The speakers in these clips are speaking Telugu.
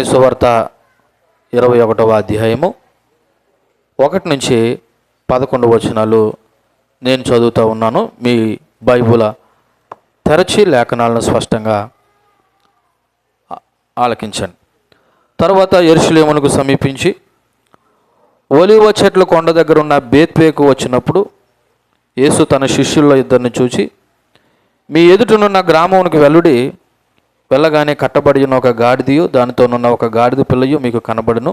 సువార్త 21వ అధ్యాయము 1 నుంచి 11 వచనాలు నేను చదువుతూ ఉన్నాను. మీ బైబిల్ తెరచి లేఖనాలను స్పష్టంగా ఆలకించండి. తర్వాత యెరూషలేమునకు సమీపించి ఒలీవ చెట్ల కొండ దగ్గర ఉన్న బేత్వేకు వచ్చినప్పుడు యేసు తన శిష్యుల్లో ఇద్దరిని చూచి, మీ ఎదుటనున్న గ్రామమునకు వెల్లుడి, వెళ్ళగానే కట్టబడి ఉన్న ఒక గాడిదయు దానితోనున్న ఒక గాడిద పిల్లయు మీకు కనబడును.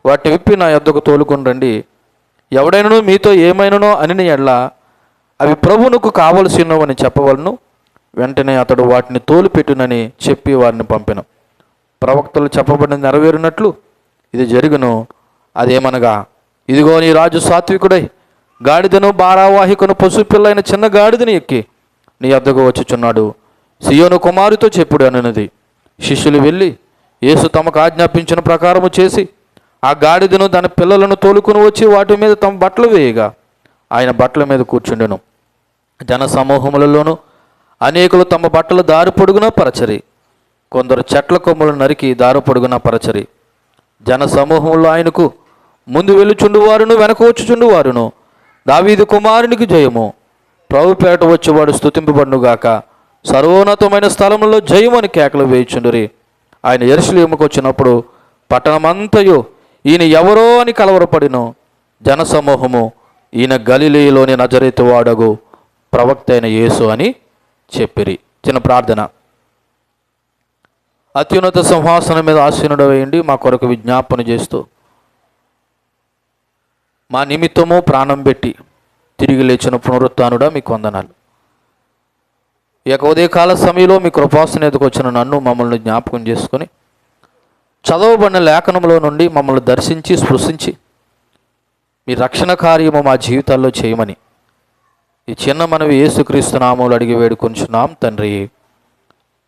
వాటిని విప్పి నా యొద్దకు తోలుకొని రండి. ఎవడైనను మీతో ఏమైననో అని ఎడ్ల అవి ప్రభువునకు కావలసినవని చెప్పవలను. వెంటనే అతడు వాటిని తోలుపెట్టునని చెప్పి వారిని పంపెను. ప్రవక్తలు చెప్పబడిన నెరవేరినట్లు ఇది జరుగును. అదేమనగా, ఇదిగో నీ రాజు సాత్వికుడై గాడిదను భారావాహికను పశుపిల్లైన చిన్న గాడిదని ఎక్కి నీ యొద్దకు వచ్చుచున్నాడు. సియోను కుమారుతో చెప్పుడు అనున్నది. శిష్యులు వెళ్ళి యేసు తమకు ఆజ్ఞాపించిన ప్రకారము చేసి ఆ గాడిదను దాని పిల్లలను తోలుకుని వచ్చి వాటి మీద తమ బట్టలు వేయగా ఆయన బట్టల మీద కూర్చుండెను. జన సమూహములలోనూ అనేకులు తమ బట్టలు దారి పొడుగున పరచరి, కొందరు చెట్ల కొమ్మలు నరికి దారి పొడుగున పరచరి. జన సమూహంలో ఆయనకు ముందు వెళ్ళుచుండు వారును వెనక వచ్చుచుండు వారును, దావీదు కుమారునికి జయము, ప్రభుపేట వచ్చేవాడు స్తుతింపబడునుగాక, సర్వోన్నతమైన స్థలములో జయమని కేకలు వేయుచుండురి. ఆయన యెరూషలేముకు వచ్చినప్పుడు పట్టణమంతయు ఈయన ఎవరో అని కలవరపడిను. జనసమూహము ఈయన గలిలయలోని నజరేతు వాడగు ప్రవక్త అయిన యేసు అని చెప్పిరి. చిన్న ప్రార్థన. అత్యున్నత సింహాసనం మీద ఆసీనుడు వేయండి, మా కొరకు విజ్ఞాపన చేస్తూ మా నిమిత్తము ప్రాణం పెట్టి తిరిగి లేచిన పునరుత్థానుడా మీకు వందనాలు. ఈ యొక్క ఉదయకాల సమయంలో మీ కృపాసన ఎదుకు వచ్చిన నన్ను మమ్మల్ని జ్ఞాపకం చేసుకొని చదవబడిన లేఖనంలో నుండి మమ్మల్ని దర్శించి స్పృశించి మీ రక్షణ కార్యము మా జీవితాల్లో చేయమని ఈ చిన్న మనవి యేసుక్రీస్తు నామములో అడిగి వేడుకొంచున్నాం తండ్రి,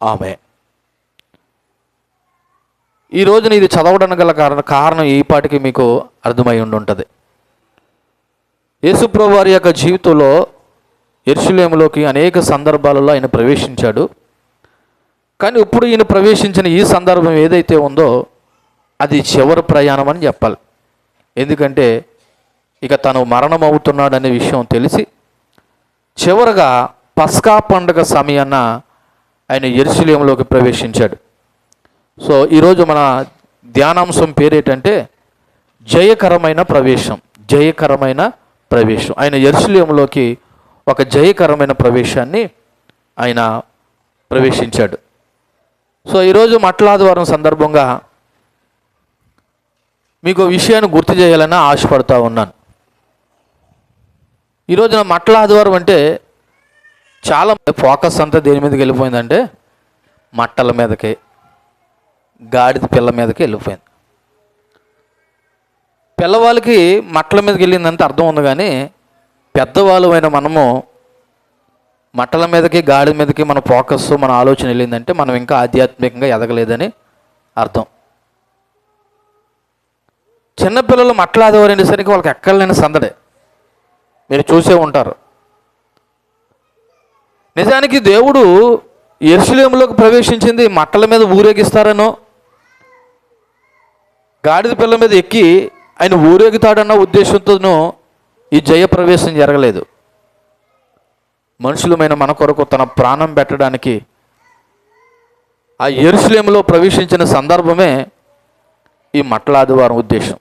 ఆమె. ఈ రోజున ఇది చదవడానికి గల కారణం ఈ పాటికి మీకు అర్థమై ఉండుంటుంది. యేసుప్రభు వారి యొక్క జీవితంలో యెరూషలేములోకి అనేక సందర్భాలలో ఆయన ప్రవేశించాడు. కానీ ఇప్పుడు ఈయన ప్రవేశించిన ఈ సందర్భం ఏదైతే ఉందో అది చివరి ప్రయాణం అని చెప్పాలి. ఎందుకంటే ఇక తను మరణం అవుతున్నాడనే విషయం తెలిసి చివరగా పస్కా పండుగ సమయాన ఆయన యెరూషలేములోకి ప్రవేశించాడు. సో ఈరోజు మన ధ్యానాంశం పేరేంటంటే జయకరమైన ప్రవేశం. జయకరమైన ప్రవేశం. ఆయన యెరూషలేములోకి ఒక జయకరమైన ప్రవేశాన్ని ఆయన ప్రవేశించాడు. సో ఈరోజు మట్లాదివారం సందర్భంగా మీకు విషయాన్ని గుర్తు చేయాలని ఆశపడుతూ ఉన్నాను. ఈరోజున మట్లాదివారం అంటే చాలా ఫోకస్ అంతా దేని మీదకి వెళ్ళిపోయిందంటే మట్టల మీదకి, గాడిద పిల్ల మీదకి వెళ్ళిపోయింది. పిల్లవాళ్ళకి మట్టల మీదకి వెళ్ళిందంటే అర్థం ఉంది, కానీ పెద్దవాళ్ళు అయిన మనము మట్టల మీదకి గాడి మీదకి మన ఫోకస్ మన ఆలోచన వెళ్ళిందంటే మనం ఇంకా ఆధ్యాత్మికంగా ఎదగలేదని అర్థం. చిన్నపిల్లలు మట్టలాదివారు అనేసరికి వాళ్ళకి ఎక్కడలేని సందడే, మీరు చూసే ఉంటారు. నిజానికి దేవుడు యెరూషలేములోకి ప్రవేశించింది మట్టల మీద ఊరేగిస్తారనో, గాడిద పిల్ల మీద ఎక్కి ఆయన ఊరేగుతాడన్న ఉద్దేశంతోనూ ఈ జయప్రవేశం జరగలేదు. మనుషులమైన మన కొరకు తన ప్రాణం పెట్టడానికి ఆ యెరూషలేములో ప్రవేశించిన సందర్భమే ఈ మట్టలాదివారం ఉద్దేశం.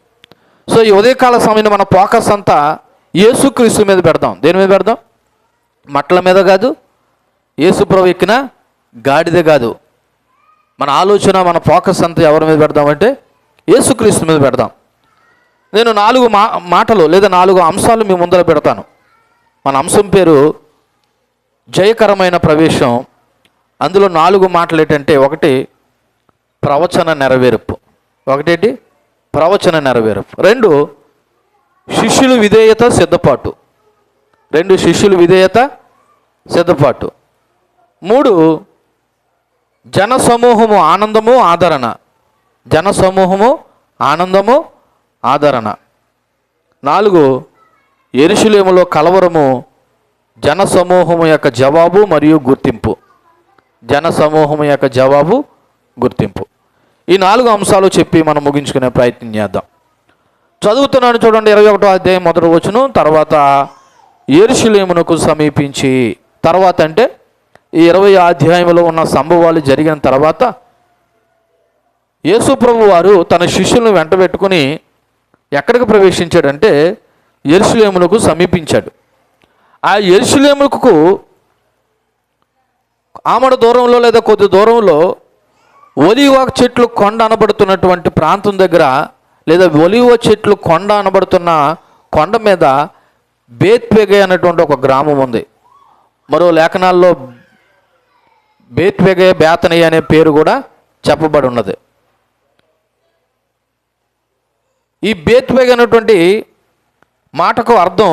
సో ఈ ఉదయకాల సమయంలో మన ఫోకస్ అంతా యేసుక్రీస్తు మీద పెడదాం. దేని మీద పెడదాం? మట్టల మీద కాదు, యేసు ప్రభు ఎక్కిన గాడిద కాదు. మన ఆలోచన మన ఫోకస్ అంతా ఎవరి మీద పెడదామంటే యేసుక్రీస్తు మీద పెడదాం. నేను 4 మాటలు లేదా 4 అంశాలు మీ ముందర పెడతాను. మన అంశం పేరు జయకరమైన ప్రవేశం. అందులో 4 మాటలు ఏంటంటే, 1 ప్రవచన నెరవేర్పు, 1 ప్రవచన నెరవేర్పు, 2 శిష్యుల విధేయత సిద్ధపాటు, 2 శిష్యుల విధేయత సిద్ధపాటు, 3 జనసమూహము ఆనందము ఆదరణ, జనసమూహము ఆనందము ఆదరణ, 4 యెరూషలేములో కలవరము, జనసమూహము యొక్క జవాబు మరియు గుర్తింపు, జనసమూహము యొక్క జవాబు గుర్తింపు. ఈ 4 అంశాలు చెప్పి మనం ముగించుకునే ప్రయత్నం చేద్దాం. చదువుతున్నాను చూడండి. 21వ అధ్యాయం మొదటి వచనం. తర్వాత యెరూషలేమునకు సమీపించి, తర్వాత అంటే ఈ 20వ అధ్యాయంలో ఉన్న సంభవాలు జరిగిన తర్వాత యేసు ప్రభు వారు తన శిష్యులను వెంట పెట్టుకుని ఎక్కడికి ప్రవేశించాడంటే యెరూషలేమునకు సమీపించాడు. ఆ యెరూషలేముకు ఆమడ దూరంలో లేదా కొద్ది దూరంలో ఒలీవ చెట్లు కొండ అనబడుతున్నటువంటి ప్రాంతం దగ్గర, లేదా ఒలీవ చెట్లు కొండ అనబడుతున్న కొండ మీద బేత్వెగే అనేటువంటి ఒక గ్రామం ఉంది. మరో లేఖనాల్లో బేత్వెగే, బేతనీ అనే పేరు కూడా చెప్పబడి ఉన్నది. ఈ బేత్వెగే అనేటువంటి మాటకు అర్థం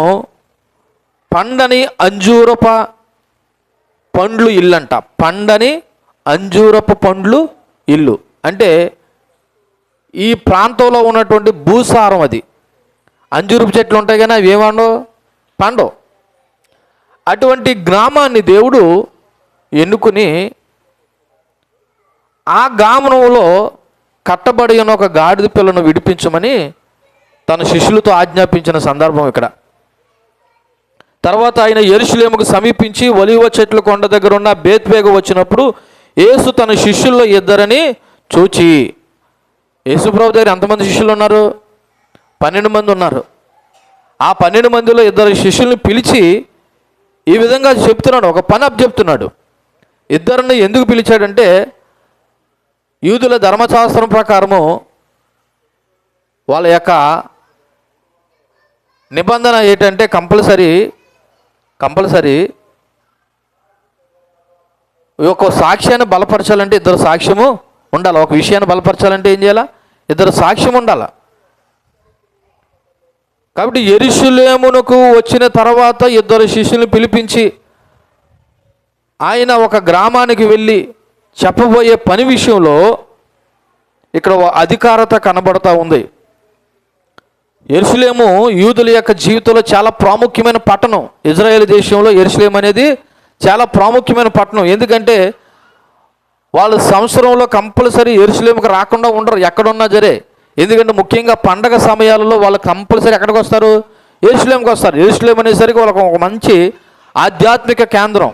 పండని అంజూరప పండ్లు ఇల్లు అంట. పండని అంజూరపు పండ్లు ఇల్లు అంటే ఈ ప్రాంతంలో ఉన్నటువంటి భూసారం అది. అంజూరపు చెట్లు ఉంటాయి కానీ అవి ఏమండవు, పండవు. అటువంటి గ్రామాన్ని దేవుడు ఎన్నుకుని ఆ గ్రామంలో కట్టబడి ఉన్న ఒక గాడిద పిల్లను విడిపించమని తన శిష్యులతో ఆజ్ఞాపించిన సందర్భం ఇక్కడ. తర్వాత ఆయన యెరూషలేముకు సమీపించి ఒలీవ చెట్ల కొండ దగ్గర ఉన్న బేత్వెగే వచ్చినప్పుడు యేసు తన శిష్యుల్లో 2 చూచి, యేసు ప్రభు దగ్గర ఎంతమంది శిష్యులు ఉన్నారు? 12 మంది ఉన్నారు. ఆ 12 మందిలో 2 శిష్యుల్ని పిలిచి ఈ విధంగా చెప్తున్నాడు, ఒక పని చెప్తున్నాడు. 2 ఎందుకు పిలిచాడంటే యూదుల ధర్మశాస్త్రం ప్రకారము వాళ్ళ యొక్క నిబంధన ఏంటంటే కంపల్సరీ ఒక సాక్ష్యాన్ని బలపరచాలంటే 2 సాక్ష్యము ఉండాలి. ఒక విషయాన్ని బలపరచాలంటే ఏం చేయాలా? 2 సాక్ష్యం ఉండాలి. కాబట్టి యెరూషలేమునకు వచ్చిన తర్వాత 2 శిష్యులను పిలిపించి ఆయన ఒక గ్రామానికి వెళ్ళి చెప్పబోయే పని విషయంలో ఇక్కడ అధికారత కనబడతా ఉంది. యెరూషలేము యూదుల యొక్క జీవితంలో చాలా ప్రాముఖ్యమైన పట్టణం. ఇజ్రాయేల్ దేశంలో యెరూషలేం అనేది చాలా ప్రాముఖ్యమైన పట్టణం. ఎందుకంటే వాళ్ళు సంవత్సరంలో కంపల్సరీ యెరూషలేముకు రాకుండా ఉండరు, ఎక్కడున్నా సరే. ఎందుకంటే ముఖ్యంగా పండగ సమయాలలో వాళ్ళు కంపల్సరీ ఎక్కడికి వస్తారు? యెరూషలేంకి వస్తారు. యెరూషలేం అనేసరికి వాళ్ళకు ఒక మంచి ఆధ్యాత్మిక కేంద్రం.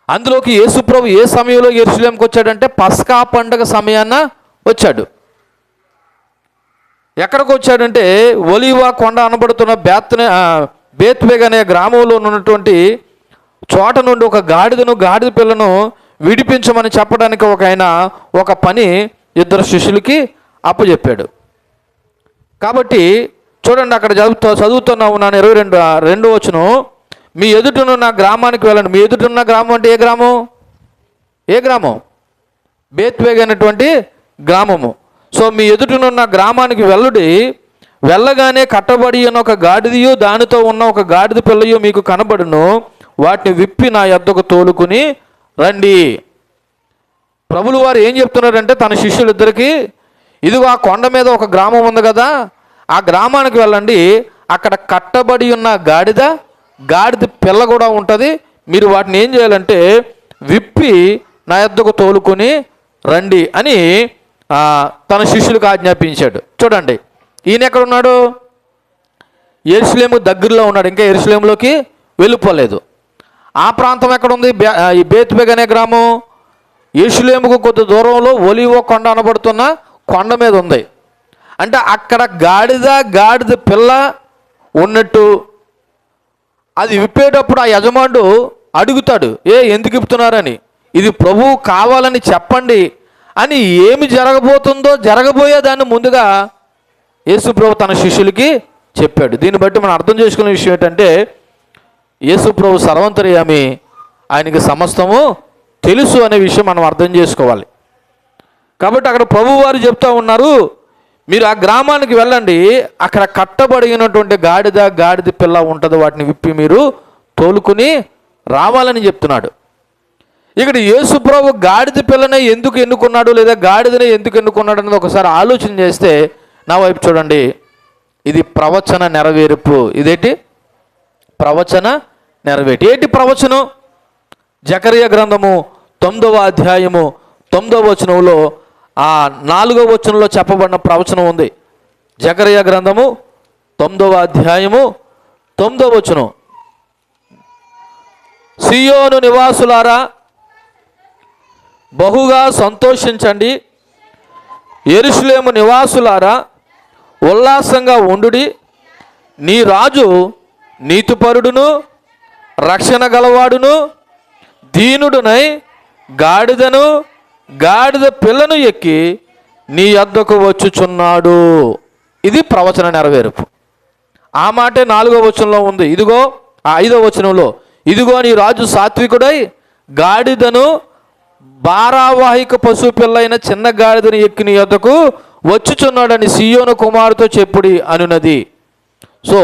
అందులోకి యేసు ప్రభు ఏ సమయంలో యెరూషలేంకి వచ్చాడంటే పస్కా పండగ సమయాన వచ్చాడు. ఎక్కడికి వచ్చాడంటే ఒలీవ కొండ అనబడుతున్న బేత్వెగే అనే గ్రామంలో ఉన్నటువంటి చోట నుండి ఒక గాడిద పిల్లను విడిపించమని చెప్పడానికి ఒక పని 2 శిష్యులకి అప్పచెప్పాడు. కాబట్టి చూడండి, అక్కడ చదువుతున్నా ఉన్నాను. 22వ వచనం. మీ ఎదుటనున్న గ్రామానికి వెళ్ళండి. మీ ఎదుటనున్న గ్రామం అంటే ఏ గ్రామం? బేత్వెగే అనేటువంటి గ్రామము. సో మీ ఎదుటనున్న గ్రామానికి వెళ్ళగానే కట్టబడి ఉన్న ఒక గాడిదయు దానితో ఉన్న ఒక గాడిద పిల్లయు మీకు కనబడును. వాటిని విప్పి నా యొద్దకు తోలుకుని రండి. ప్రభులు వారు ఏం చెప్తున్నారంటే తన శిష్యులిద్దరికి, ఇదిగో ఆ కొండ మీద ఒక గ్రామం ఉంది కదా, ఆ గ్రామానికి వెళ్ళండి. అక్కడ కట్టబడి ఉన్న గాడిద పిల్ల కూడా ఉంటుంది. మీరు వాటిని ఏం చేయాలంటే విప్పి నా యొద్దకు తోలుకొని రండి అని తన శిష్యులకు ఆజ్ఞాపించాడు. చూడండి, ఈయన ఎక్కడున్నాడు? యెరూషలేము దగ్గరలో ఉన్నాడు, ఇంకా యెరూషలేములోకి వెళ్ళిపోలేదు. ఆ ప్రాంతం ఎక్కడుంది? ఈ బేత్వెగే అనే గ్రామం యెరూషలేముకు కొద్ది దూరంలో ఒలీవ కొండ అనబడుతున్న కొండ మీద ఉంది. అంటే అక్కడ గాడిద పిల్ల ఉన్నట్టు అది విప్పేటప్పుడు ఆ యజమానుడు అడుగుతాడు, ఎందుకు విప్పుతున్నారని. ఇది ప్రభువు కావాలని చెప్పండి అని. ఏమి జరగబోయేదాన్ని ముందుగా యేసు ప్రభు తన శిష్యులకి చెప్పాడు. దీన్ని బట్టి మనం అర్థం చేసుకునే విషయం ఏంటంటే యేసు ప్రభు సర్వంతర్యామి, ఆయనకి సమస్తము తెలుసు అనే విషయం మనం అర్థం చేసుకోవాలి. కాబట్టి అక్కడ ప్రభు వారు చెప్తా ఉన్నారు, మీరు ఆ గ్రామానికి వెళ్ళండి, అక్కడ కట్టబడినటువంటి గాడిద పిల్ల ఉంటుంది, వాటిని విప్పి మీరు తోలుకుని రావాలని చెప్తున్నాడు. ఇక్కడ యేసు ప్రభు గాడిద పిల్లనే ఎందుకు ఎన్నుకున్నాడు, లేదా గాడిదనే ఎందుకు ఎన్నుకున్నాడు అనేది ఒకసారి ఆలోచన చేస్తే నా వైపు చూడండి. ఇది ప్రవచన నెరవేర్పు. ఇదేంటి? ప్రవచన నెరవేర్పు. ఏంటి ప్రవచనం? జకరియా గ్రంథము 9వ అధ్యాయము 9వ వచనంలో ఆ 4వ వచనంలో చెప్పబడిన ప్రవచనం ఉంది. జకరియా గ్రంథము 9వ అధ్యాయము 9వ వచనం. సియోను నివాసులారా బహుగా సంతోషించండి, యెరూషలేము నివాసులారా ఉల్లాసంగా ఉండుడి. నీ రాజు నీతిపరుడును రక్షణ గలవాడును దీనుడునై గాడిదను గాడిద పిల్లను ఎక్కి నీ యొద్దకు వచ్చుచున్నాడు. ఇది ప్రవచన నెరవేర్పు. ఆ మాటే 4వ వచనంలో ఉంది. ఇదిగో 5వ వచనంలో, ఇదిగో నీ రాజు సాత్వికుడై గాడిదను భారావాహిక పశువు పిల్లైన చిన్న గాడిదను ఎక్కి నీ యొద్దకు వచ్చుచున్నాడని సియోను కుమారుతో చెప్పుడి అనున్నది. సో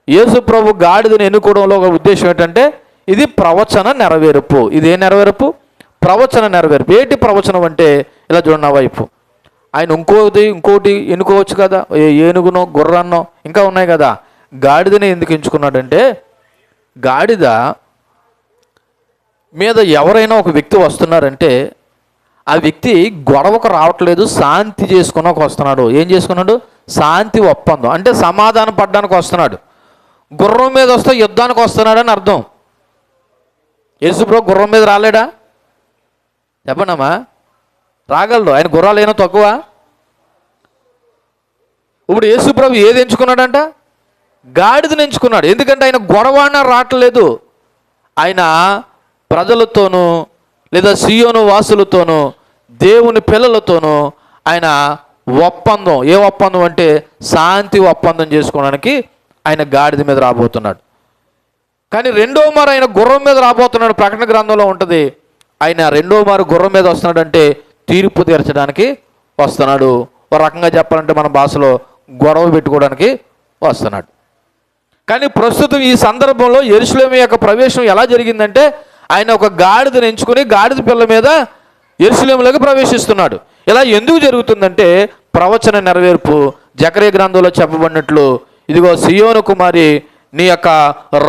యేసు ప్రభు గాడిదను ఎన్నుకోవడంలో ఒక ఉద్దేశం ఏంటంటే ఇది ప్రవచన నెరవేర్పు. ఇదే నెరవేర్పు, ప్రవచన నెరవేర్పు. ఏంటి ప్రవచనం అంటే ఇలా చూడండి, వైపు ఆయన ఇంకోటి ఎన్నుకోవచ్చు కదా, ఏనుగునో గుర్రాన్నో ఇంకా ఉన్నాయి కదా. గాడిదని ఎందుకు ఎంచుకున్నాడంటే గాడిద మీద ఎవరైనా ఒక వ్యక్తి వస్తున్నారంటే ఆ వ్యక్తి గొడవకు రావట్లేదు, శాంతి చేసుకున్నాక వస్తున్నాడు. ఏం చేసుకున్నాడు? శాంతి ఒప్పందం, అంటే సమాధానం పడ్డానికి వస్తున్నాడు. గుర్రం మీద వస్తే యుద్ధానికి వస్తున్నాడని అర్థం. యేసుప్రభు గుర్రం మీద రాలేడా? చెప్పండమ్మా, రాగలడు. ఆయన గుర్రాలు ఏమో తక్కువ. ఇప్పుడు యేసుప్రభు ఏది ఎంచుకున్నాడంట? గాడిదని ఎంచుకున్నాడు. ఎందుకంటే ఆయన గొడవన రావట్లేదు. ఆయన ప్రజలతోనూ లేదా సియోను వాసులతోనూ దేవుని పిల్లలతోనూ ఆయన ఒప్పందం, ఏ ఒప్పందం అంటే శాంతి ఒప్పందం చేసుకోవడానికి ఆయన గాడిద మీద రాబోతున్నాడు. కానీ రెండో మారు ఆయన గుర్రం మీద రాబోతున్నాడు. ప్రకటన గ్రంథంలో ఉంటుంది. ఆయన రెండో మారు గుర్రం మీద వస్తున్నాడంటే తీర్పు తీర్చడానికి వస్తున్నాడు. ఒక రకంగా చెప్పాలంటే మన భాషలో గొడవ పెట్టుకోవడానికి వస్తున్నాడు. కానీ ప్రస్తుతం ఈ సందర్భంలో యెరూషలేము యొక్క ప్రవేశం ఎలా జరిగిందంటే ఆయన ఒక గాడిదను ఎంచుకుని గాడిద పిల్ల మీద యెరూషలేములోకి ప్రవేశిస్తున్నాడు. ఇలా ఎందుకు జరుగుతుందంటే ప్రవచన నెరవేర్పు. జకరియా గ్రంథంలో చెప్పబడినట్లు, ఇదిగో సియోను కుమారి నీ యొక్క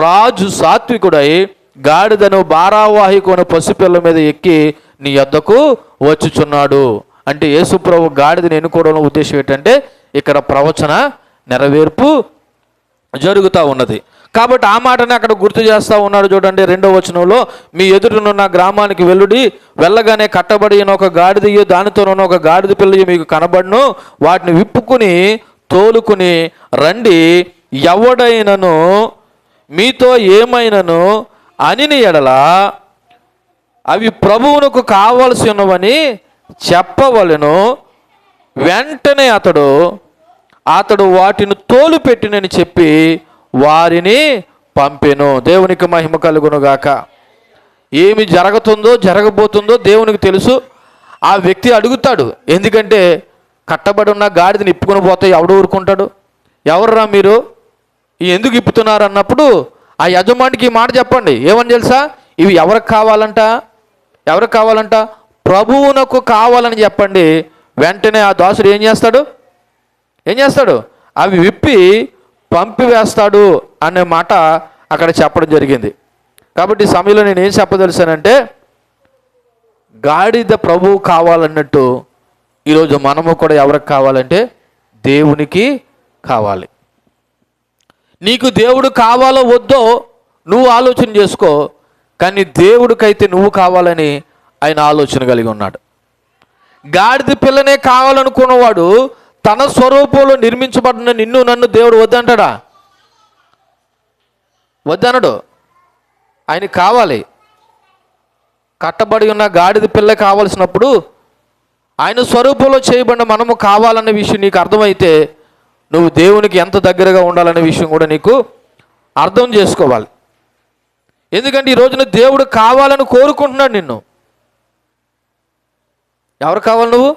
రాజు సాత్వికుడై గాడిదను భారావాహికను పసిపిల్ల మీద ఎక్కి నీ యొద్దకు వచ్చుచున్నాడు. అంటే యేసుప్రభు గాడిదని ఎన్నుకోవడంలో ఉద్దేశం ఏంటంటే ఇక్కడ ప్రవచన నెరవేర్పు జరుగుతూ ఉన్నది. కాబట్టి ఆ మాటని అక్కడ గుర్తు చేస్తూ ఉన్నాడు. చూడండి 2వ వచనంలో, మీ ఎదురునున్న గ్రామానికి వెళ్ళుడి, వెళ్ళగానే కట్టబడి ఒక గాడిదయు దానితోనున్న ఒక గాడిద పిల్లయు మీకు కనబడును, వాటిని విప్పుకుని తోలుకుని రండి. ఎవడైనను మీతో ఏమైనను అనిని ఎడల అవి ప్రభువునకు కావలసి ఉన్నవని చెప్పవలెను. వెంటనే అతడు వాటిని తోలు పెట్టినని చెప్పి వారిని పంపెను. దేవునికి మహిమ కలుగునుగాక. ఏమి జరగబోతుందో దేవునికి తెలుసు. ఆ వ్యక్తి అడుగుతాడు. ఎందుకంటే కట్టబడి ఉన్న గాడిదని ఇప్పుకొని పోతే ఎవడు ఊరుకుంటాడు? ఎవర్రా మీరు, ఎందుకు ఇప్పుతున్నారు అన్నప్పుడు ఆ యజమానికి ఈ మాట చెప్పండి. ఏమని తెలుసా? ఇవి ఎవరికి కావాలంట? ప్రభువునకు కావాలని చెప్పండి. వెంటనే ఆ దాసుడు ఏం చేస్తాడు? అవి విప్పి పంపివేస్తాడు అనే మాట అక్కడ చెప్పడం జరిగింది. కాబట్టి ఈ సమయంలో నేను ఏం చెప్పదలిసానంటే గాడిద ప్రభువు కావాలన్నట్టు ఈరోజు మనము కూడా ఎవరికి కావాలంటే దేవునికి కావాలి. నీకు దేవుడు కావాలో వద్దో నువ్వు ఆలోచన చేసుకో. కానీ దేవుడికైతే నువ్వు కావాలని ఆయన ఆలోచన కలిగి ఉన్నాడు. గాడిద పిల్లనే కావాలనుకున్నవాడు తన స్వరూపంలో నిర్మించబడిన నిన్ను నన్ను దేవుడు వద్దంటాడా? వద్దనడు. ఆయన కావాలి. కట్టబడి ఉన్న గాడిద పిల్ల కావలసినప్పుడు ఆయన స్వరూపంలో చేయబడిన మనము కావాలన్న విషయం నీకు అర్థమైతే నువ్వు దేవునికి ఎంత దగ్గరగా ఉండాలనే విషయం కూడా నీకు అర్థం చేసుకోవాలి. ఎందుకంటే ఈ రోజున దేవుడు కావాలని కోరుకుంటున్నాడు నిన్ను. ఎవరు కావాలి? నువ్వు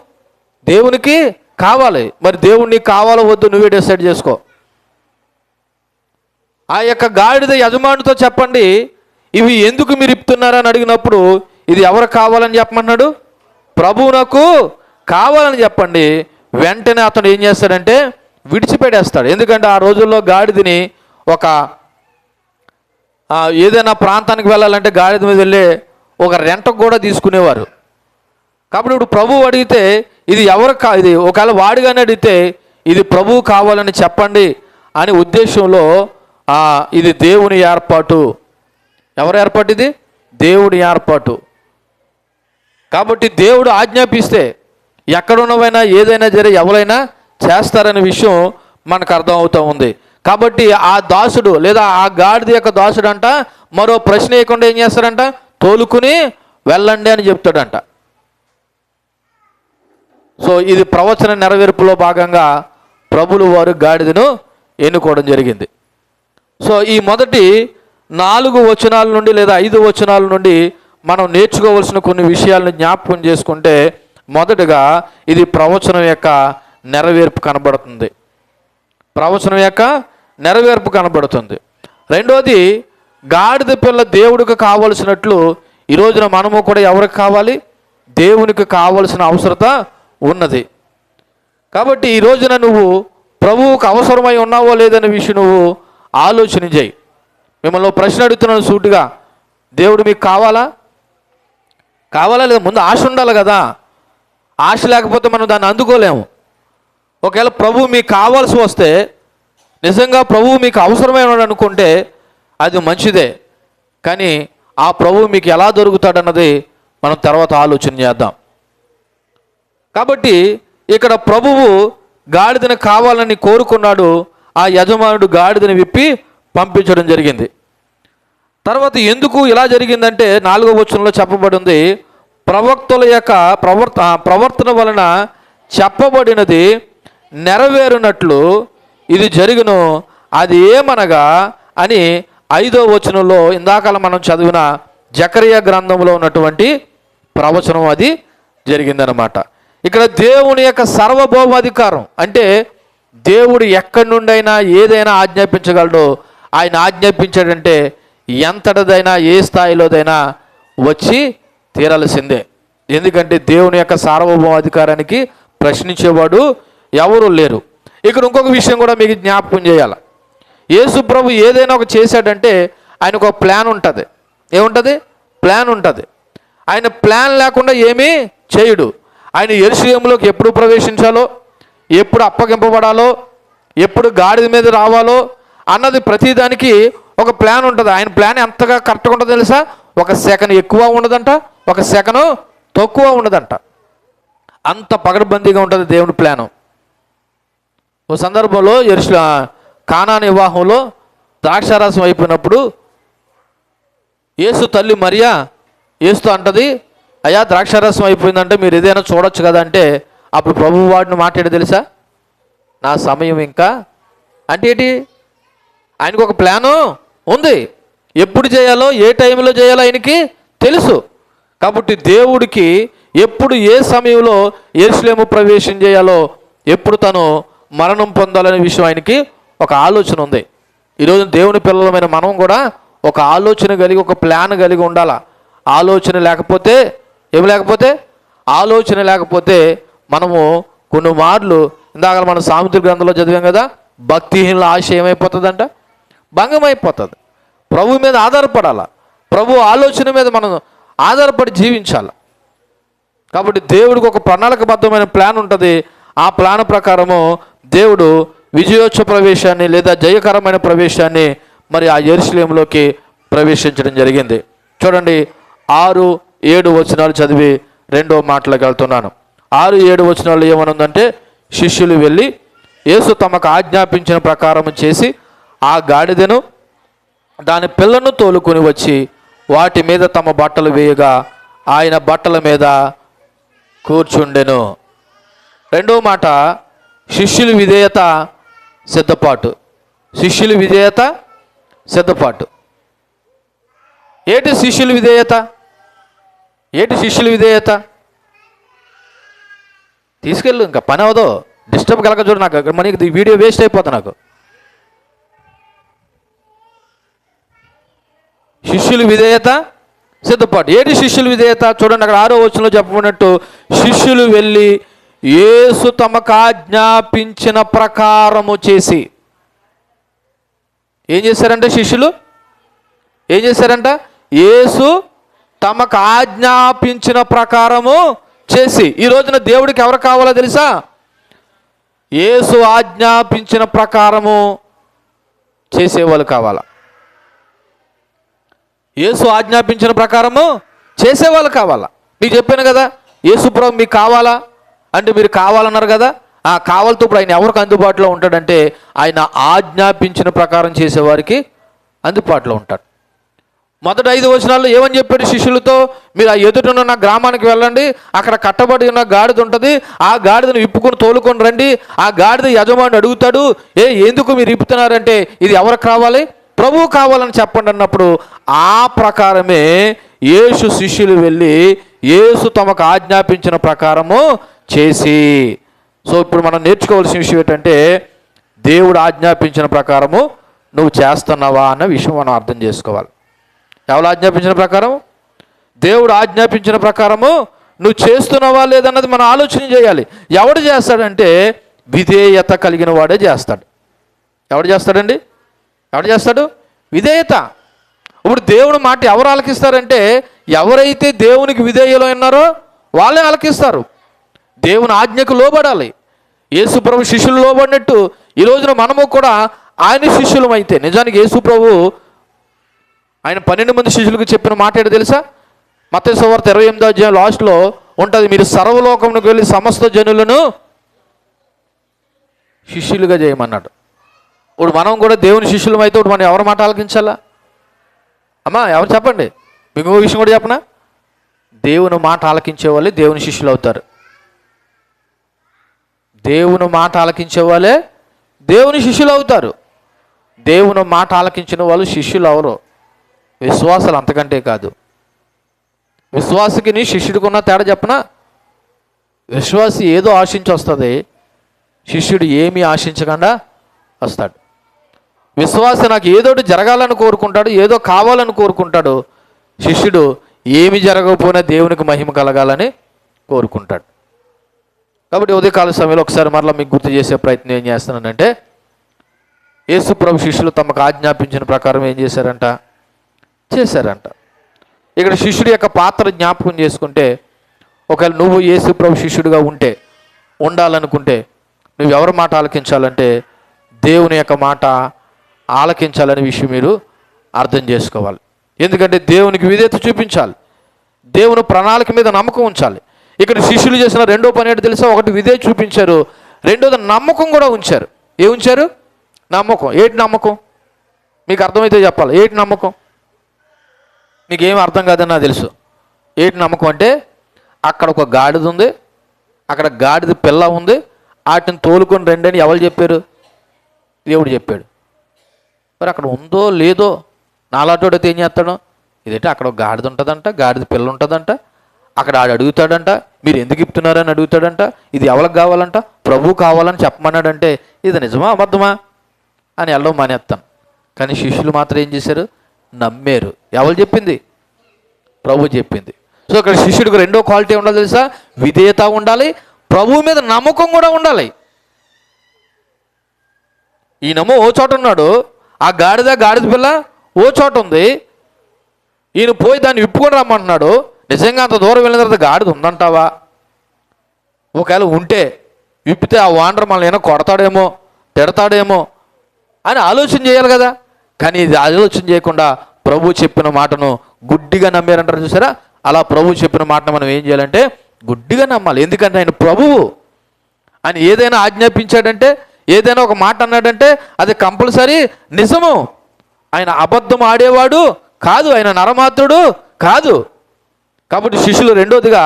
దేవునికి కావాలి. మరి దేవుడు నీకు కావాలో వద్దు నువ్వే డిసైడ్ చేసుకో. ఆ యొక్క గాడిద యజమానితో చెప్పండి, ఇవి ఎందుకు మీరు ఇప్పుతున్నారని అడిగినప్పుడు ఇది ఎవరు కావాలని చెప్పమన్నాడు? ప్రభువునకు కావాలని చెప్పండి. వెంటనే అతను ఏం చేస్తాడంటే విడిచిపెట్టేస్తాడు. ఎందుకంటే ఆ రోజుల్లో గాడిదని ఒక ఏదైనా ప్రాంతానికి వెళ్ళాలంటే గాడిద మీద వెళ్ళి ఒక రెంటకు కూడా తీసుకునేవారు. కాబట్టి ఇప్పుడు ప్రభువు అడిగితే ఇది ఇది ఒకవేళ వాడిగానే అడిగితే ఇది ప్రభువు కావాలని చెప్పండి అనే ఉద్దేశంలో ఇది దేవుని ఏర్పాటు. ఎవరి ఏర్పాటు? ఇది దేవుడి ఏర్పాటు. కాబట్టి దేవుడు ఆజ్ఞాపిస్తే ఎక్కడున్నవైనా ఏదైనా ఎవరైనా చేస్తారనే విషయం మనకు అర్థం అవుతూ ఉంది. కాబట్టి ఆ దాసుడు లేదా ఆ గాడిద యొక్క దాసుడు అంట మరో ప్రశ్న వేయకుండా ఏం చేస్తాడంట? తోలుకుని వెళ్ళండి అని చెప్తాడంట. సో ఇది ప్రవచన నెరవేర్పులో భాగంగా ప్రభులు వారు గాడిదను ఎన్నుకోవడం జరిగింది. సో ఈ మొదటి 4 వచనాల నుండి లేదా 5 వచనాల నుండి మనం నేర్చుకోవాల్సిన కొన్ని విషయాలను జ్ఞాపకం చేసుకుంటే, మొదటగా ఇది ప్రవచనం యొక్క నెరవేర్పు కనబడుతుంది. ప్రవచనం యొక్క నెరవేర్పు కనబడుతుంది. రెండోది, గాడిద పిల్ల దేవుడికి కావలసినట్లు ఈ రోజున మనము కూడా ఎవరికి కావాలి? దేవునికి కావలసిన అవసరత ఉన్నది. కాబట్టి ఈ రోజున నువ్వు ప్రభువుకు అవసరమై ఉన్నావో లేదనే విషయం నువ్వు ఆలోచన చేయి. మిమ్మల్ని ప్రశ్న అడుగుతున్నాను సూటిగా, దేవుడు మీకు కావాలా లేదా? ముందు ఆశ ఉండాలి కదా. ఆశ లేకపోతే మనం దాన్ని అందుకోలేము. ఒకవేళ ప్రభువు మీకు కావాల్సి వస్తే, నిజంగా ప్రభువు మీకు అవసరమైన అనుకుంటే అది మంచిదే. కానీ ఆ ప్రభువు మీకు ఎలా దొరుకుతాడన్నది మనం తర్వాత ఆలోచన చేద్దాం. కాబట్టి ఇక్కడ ప్రభువు గాడిదను కావాలని కోరుకున్నాడు. ఆ యజమానుడు గాడిదను విప్పి పంపించడం జరిగింది. తర్వాత ఎందుకు ఇలా జరిగిందంటే 4వ వచనంలో చెప్పబడింది, ప్రవక్తల యొక్క ప్రవర్తన వలన చెప్పబడినది నెరవేరునట్లు ఇది జరుగును. అది ఏమనగా అని 5వ వచనంలో ఇందాక మనం చదివిన జకరియా గ్రంథంలో ఉన్నటువంటి ప్రవచనం అది జరిగిందనమాట. ఇక్కడ దేవుని యొక్క సర్వభౌమాధికారం అంటే దేవుడు ఎక్కడి నుండైనా ఏదైనా ఆజ్ఞాపించగలడు. ఆయన ఆజ్ఞాపించాడంటే ఎంతటిదైనా ఏ స్థాయిలోదైనా వచ్చి తీరాల్సిందే. ఎందుకంటే దేవుని యొక్క సార్వభౌమాధికారానికి ప్రశ్నించేవాడు ఎవరు లేరు. ఇక్కడ ఇంకొక విషయం కూడా మీకు జ్ఞాపకం చేయాలి. యేసు ప్రభు ఏదైనా ఒక చేశాడంటే ఆయనకు ఒక ప్లాన్ ఉంటుంది. ఏముంటుంది? ప్లాన్ ఉంటుంది. ఆయన ప్లాన్ లేకుండా ఏమీ చేయడు. ఆయన యెరూషలేములోకి ఎప్పుడు ప్రవేశించాలో, ఎప్పుడు అప్పగింపబడాలో, ఎప్పుడు గాడిద మీద రావాలో అన్నది ప్రతిదానికి ఒక ప్లాన్ ఉంటుంది. ఆయన ప్లాన్ ఎంతగా కరెక్ట్గా ఉంటుందో తెలుసా? 1 సెకను ఎక్కువ ఉండదంట, 1 సెకను తక్కువ ఉండదంట. అంత పగడబందీగా ఉంటుంది దేవుని ప్లాను. ఓ సందర్భంలో కానాను వివాహంలో ద్రాక్షారసం అయిపోయినప్పుడు యేసు తల్లి మరియా యేసుతో అంటది, అయ్యా ద్రాక్షారసం అయిపోయిందంటే మీరు ఏదైనా చూడొచ్చు కదా అంటే, అప్పుడు ప్రభువు వాడిని మాట్లాడి తెలుసా? నా సమయం ఇంకా అంటే ఏంటి? ఆయనకు ఒక ప్లాను ఉంది. ఎప్పుడు చేయాలో, ఏ టైంలో చేయాలో ఆయనకి తెలుసు. కాబట్టి దేవుడికి ఎప్పుడు ఏ సమయంలో యెరూషలేము ప్రవేశం చేయాలో, ఎప్పుడు తను మరణం పొందాలనే విషయం ఆయనకి ఒక ఆలోచన ఉంది. ఈరోజు దేవుని పిల్లలమైన మనం కూడా ఒక ఆలోచన కలిగి, ఒక ప్లాన్ కలిగి ఉండాలి. ఆలోచన లేకపోతే ఆలోచన లేకపోతే మనము కొన్ని మార్లు ఇందాక మనం సామెతల గ్రంథంలో చదివాం కదా, భక్తిహీనుల ఆశ ఏమైపోతుందంట? భంగమైపోతుంది. ప్రభు మీద ఆధారపడాలి. ప్రభు ఆలోచన మీద మనం ఆధారపడి జీవించాలి. కాబట్టి దేవుడికి ఒక ప్రణాళికబద్ధమైన ప్లాన్ ఉంటుంది. ఆ ప్లాన్ ప్రకారము దేవుడు విజయోత్సవ ప్రవేశాన్ని లేదా జయకరమైన ప్రవేశాన్ని మరి ఆ యెరూషలేములోకి ప్రవేశించడం జరిగింది. చూడండి, 6-7 వచనాలు చదివి 2వ మాటలోకి వెళ్తున్నాను. 6-7 వచనాలు ఏమనుందంటే, శిష్యులు వెళ్ళి యేసు తమకు ఆజ్ఞాపించిన ప్రకారం చేసి ఆ గాడిదను దాని పిల్లను తోలుకొని వచ్చి వాటి మీద తమ బట్టలు వేయగా ఆయన బట్టల మీద కూర్చుండెను. 2వ మాట, శిష్యుల విధేయత సిద్ధపాటు. శిష్యుల విధేయత సిద్ధపాటు. ఏంటి శిష్యుల విధేయత? శిష్యుల విధేయత? తీసుకెళ్ళు, ఇంకా పని అవదో, డిస్టర్బ్ కలగ చూడు. నాకు మనకి వీడియో వేస్ట్ అయిపోతా. నాకు శిష్యుల విధేయత సిద్ధపాటు. ఏంటి శిష్యుల విధేయత? చూడండి, అక్కడ 6వ వచనంలో చెప్పబడినట్టు, శిష్యులు వెళ్ళి యేసు తమకు ఆజ్ఞాపించిన ప్రకారము చేసి. ఏం చేశారంటే శిష్యులు? యేసు తమకు ఆజ్ఞాపించిన ప్రకారము చేసి, ఈ రోజున దేవుడికి ఎవరు కావాలో తెలుసా? యేసు ఆజ్ఞాపించిన ప్రకారము చేసేవాళ్ళు కావాలా? యేసు ఆజ్ఞాపించిన ప్రకారము చేసేవాళ్ళు కావాలా? మీకు చెప్పాను కదా, యేసు ప్రభు మీకు కావాలా అంటే మీరు కావాలన్నారు కదా, ఆ కావాలతో ఇప్పుడు ఆయన ఎవరికి అందుబాటులో ఉంటాడంటే ఆయన ఆజ్ఞాపించిన ప్రకారం చేసేవారికి అందుబాటులో ఉంటాడు. మొదటి 5 వచనాల్లో ఏమని చెప్పాడు శిష్యులతో? మీరు ఆ ఎదుటనున్న గ్రామానికి వెళ్ళండి, అక్కడ కట్టబడి ఉన్న గాడిద ఉంటుంది, ఆ గాడిదను విప్పుకొని తోలుకొని రండి. ఆ గాడిద యజమాని అడుగుతాడు, ఎందుకు మీరు విప్పుతున్నారంటే ఇది ఎవరికి కావాలి? ప్రభువు కావాలని చెప్పండి అన్నప్పుడు ఆ ప్రకారమే యేసు శిష్యులు వెళ్ళి యేసు తమకు ఆజ్ఞాపించిన ప్రకారము చేసి. సో ఇప్పుడు మనం నేర్చుకోవాల్సిన విషయం ఏంటంటే దేవుడు ఆజ్ఞాపించిన ప్రకారము నువ్వు చేస్తున్నావా అన్న విషయం మనం అర్థం చేసుకోవాలి. ఎవరు ఆజ్ఞాపించిన ప్రకారం? దేవుడు ఆజ్ఞాపించిన ప్రకారము నువ్వు చేస్తున్నావా లేదన్నది మనం ఆలోచన చేయాలి. ఎవడు చేస్తాడంటే విధేయత కలిగిన వాడే చేస్తాడు. ఎవడు చేస్తాడండి? ఎవడు చేస్తాడు? విధేయత. ఇప్పుడు దేవుని మాట ఎవరు ఆలకిస్తారంటే ఎవరైతే దేవునికి విధేయులు ఉన్నారో వాళ్ళే ఆలకిస్తారు. దేవుని ఆజ్ఞకు లోబడాలి. యేసు ప్రభు శిష్యులు లోబడినట్టు ఈ రోజున మనము కూడా ఆయన శిష్యులం అయితే, నిజానికి యేసు ప్రభు ఆయన 12 మంది శిష్యులకు చెప్పిన మాట ఏంటో తెలుసా? మత్తయి సువార్త 28వ అధ్యాయం లాస్ట్లో ఉంటుంది, మీరు సర్వలోకమునకు వెళ్ళి సమస్త జనులను శిష్యులుగా చేయమన్నాడు. ఇప్పుడు మనం కూడా దేవుని శిష్యులం అయితే ఇప్పుడు మనం ఎవరి మాట ఆలకించాలా? అమ్మా ఎవరు చెప్పండి? మీకు ఇంకో విషయం కూడా చెప్పనా? దేవుని మాట ఆలకించే వాళ్ళే దేవుని శిష్యులు అవుతారు. దేవుని మాట ఆలకించే వాళ్ళే దేవుని శిష్యులు అవుతారు. దేవుని మాట ఆలకించిన వాళ్ళు శిష్యులు అవరు, విశ్వాసాలు అంతకంటే కాదు. విశ్వాసికి శిష్యుడికి ఉన్న తేడా చెప్పనా? విశ్వాసి ఏదో ఆశించి వస్తుంది, శిష్యుడు ఏమీ ఆశించకుండా వస్తాడు. విశ్వాసి నాకు ఏదోటి జరగాలని కోరుకుంటాడు, ఏదో కావాలని కోరుకుంటాడు. శిష్యుడు ఏమి జరగకపోయినా దేవునికి మహిమ కలగాలని కోరుకుంటాడు. కాబట్టి ఉదయకాల సమయంలో ఒకసారి మరలా మీకు గుర్తు చేసే ప్రయత్నం ఏం చేస్తున్నానంటే యేసు ప్రభు శిష్యులు తమకు ఆజ్ఞాపించిన ప్రకారం ఏం చేశారంట? చేశారంట. ఇక్కడ శిష్యుడి యొక్క పాత్ర జ్ఞాపకం చేసుకుంటే, ఒకవేళ నువ్వు యేసు ప్రభు శిష్యుడిగా ఉండాలనుకుంటే నువ్వు ఎవరి మాట ఆలకించాలంటే దేవుని యొక్క మాట ఆలకించాలనే విషయం మీరు అర్థం చేసుకోవాలి. ఎందుకంటే దేవునికి విధేయత చూపించాలి, దేవుని ప్రణాళిక మీద నమ్మకం ఉంచాలి. ఇక్కడ శిష్యులు చేసిన రెండో పని ఏంటో తెలుసా? ఒకటి విధేయత చూపించారు, రెండోది నమ్మకం కూడా ఉంచారు. ఉంచారు? నమ్మకం. ఏంటి నమ్మకం? మీకు అర్థమైతే చెప్పాలి. ఏంటి నమ్మకం? మీకేం అర్థం కాదని నాకు తెలుసు. ఏంటి నమ్మకం అంటే అక్కడ ఒక గాడిద ఉంది, అక్కడ గాడిద పిల్ల ఉంది, వాటిని తోలుకొని రండి అని ఎవరు చెప్పారు? దేవుడు చెప్పాడు. మరి అక్కడ ఉందో లేదో నాలాటోడైతే ఏం చేస్తాడు? ఇదేంటే అక్కడ ఒక గాడిద ఉంటుందంట, గాడిద పిల్ల ఉంటుందంట, అక్కడ ఆడు అడుగుతాడంట, మీరు ఎందుకు ఇప్పుతున్నారని అడుగుతాడంట, ఇది ఎవరికి కావాలంట? ప్రభు కావాలని చెప్పమన్నాడంటే ఇది నిజమా అబద్ధమా అని వెళ్ళడం మానేస్తాను. కానీ శిష్యులు మాత్రం ఏం చేశారు? నమ్మారు. ఎవరు చెప్పింది? ప్రభు చెప్పింది. సో ఇక్కడ శిష్యుడికి రెండో క్వాలిటీ ఉండాలి తెలుసా? విధేయత ఉండాలి, ప్రభువు మీద నమ్మకం కూడా ఉండాలి. ఈయనమో ఓ చోట ఉన్నాడు, ఆ గాడిద పిల్ల ఓ చోట ఉంది, ఈయన పోయి దాన్ని విప్పుకొని రమ్మంటున్నాడు. నిజంగా అంత దూరం వెళ్ళిన తర్వాత గాడిద ఉందంటావా? ఒకవేళ ఉంటే విప్పితే ఆ వాండర్ మనల్ని ఏమైనా కొడతాడేమో, తిడతాడేమో అని ఆలోచన చేయాలి కదా. కానీ ఇది ఆలోచన చేయకుండా ప్రభు చెప్పిన మాటను గుడ్డిగా నమ్మారంటారు చూసారా? అలా ప్రభు చెప్పిన మాటను మనం ఏం చేయాలంటే గుడ్డిగా నమ్మాలి. ఎందుకంటే ఆయన ప్రభువు, ఆయన ఏదైనా ఆజ్ఞాపించాడంటే, ఏదైనా ఒక మాట అన్నాడంటే అది కంపల్సరీ నిజము. ఆయన అబద్ధం ఆడేవాడు కాదు, ఆయన నరమాత్రుడు కాదు. కాబట్టి శిష్యులు రెండోదిగా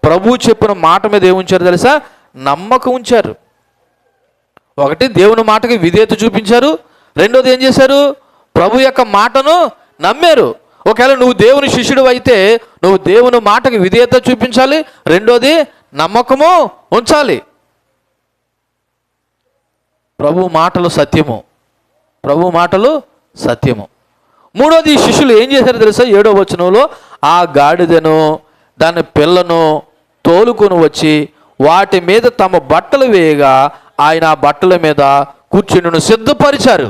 ప్రభు చెప్పిన మాట మీద ఏముంచారు తెలుసా? నమ్మకం ఉంచారు. ఒకటి దేవుని మాటకి విధేయత చూపించారు, రెండోది ఏం చేశారు? ప్రభు యొక్క మాటను నమ్మారు. ఒకవేళ నువ్వు దేవుని శిష్యుడు అయితే నువ్వు దేవుని మాటకి విధేయత చూపించాలి, రెండోది నమ్మకము ఉంచాలి. ప్రభు మాటలు సత్యము, ప్రభు మాటలు సత్యము. మూడోది శిష్యులు ఏం చేశారు తెలుసా? 7వ వచనంలో ఆ గాడిదను దాని పిల్లను తోలుకొని వచ్చి వాటి మీద తమ బట్టలు వేయగా ఆయన ఆ బట్టల మీద కూర్చుని సిద్ధపరిచారు.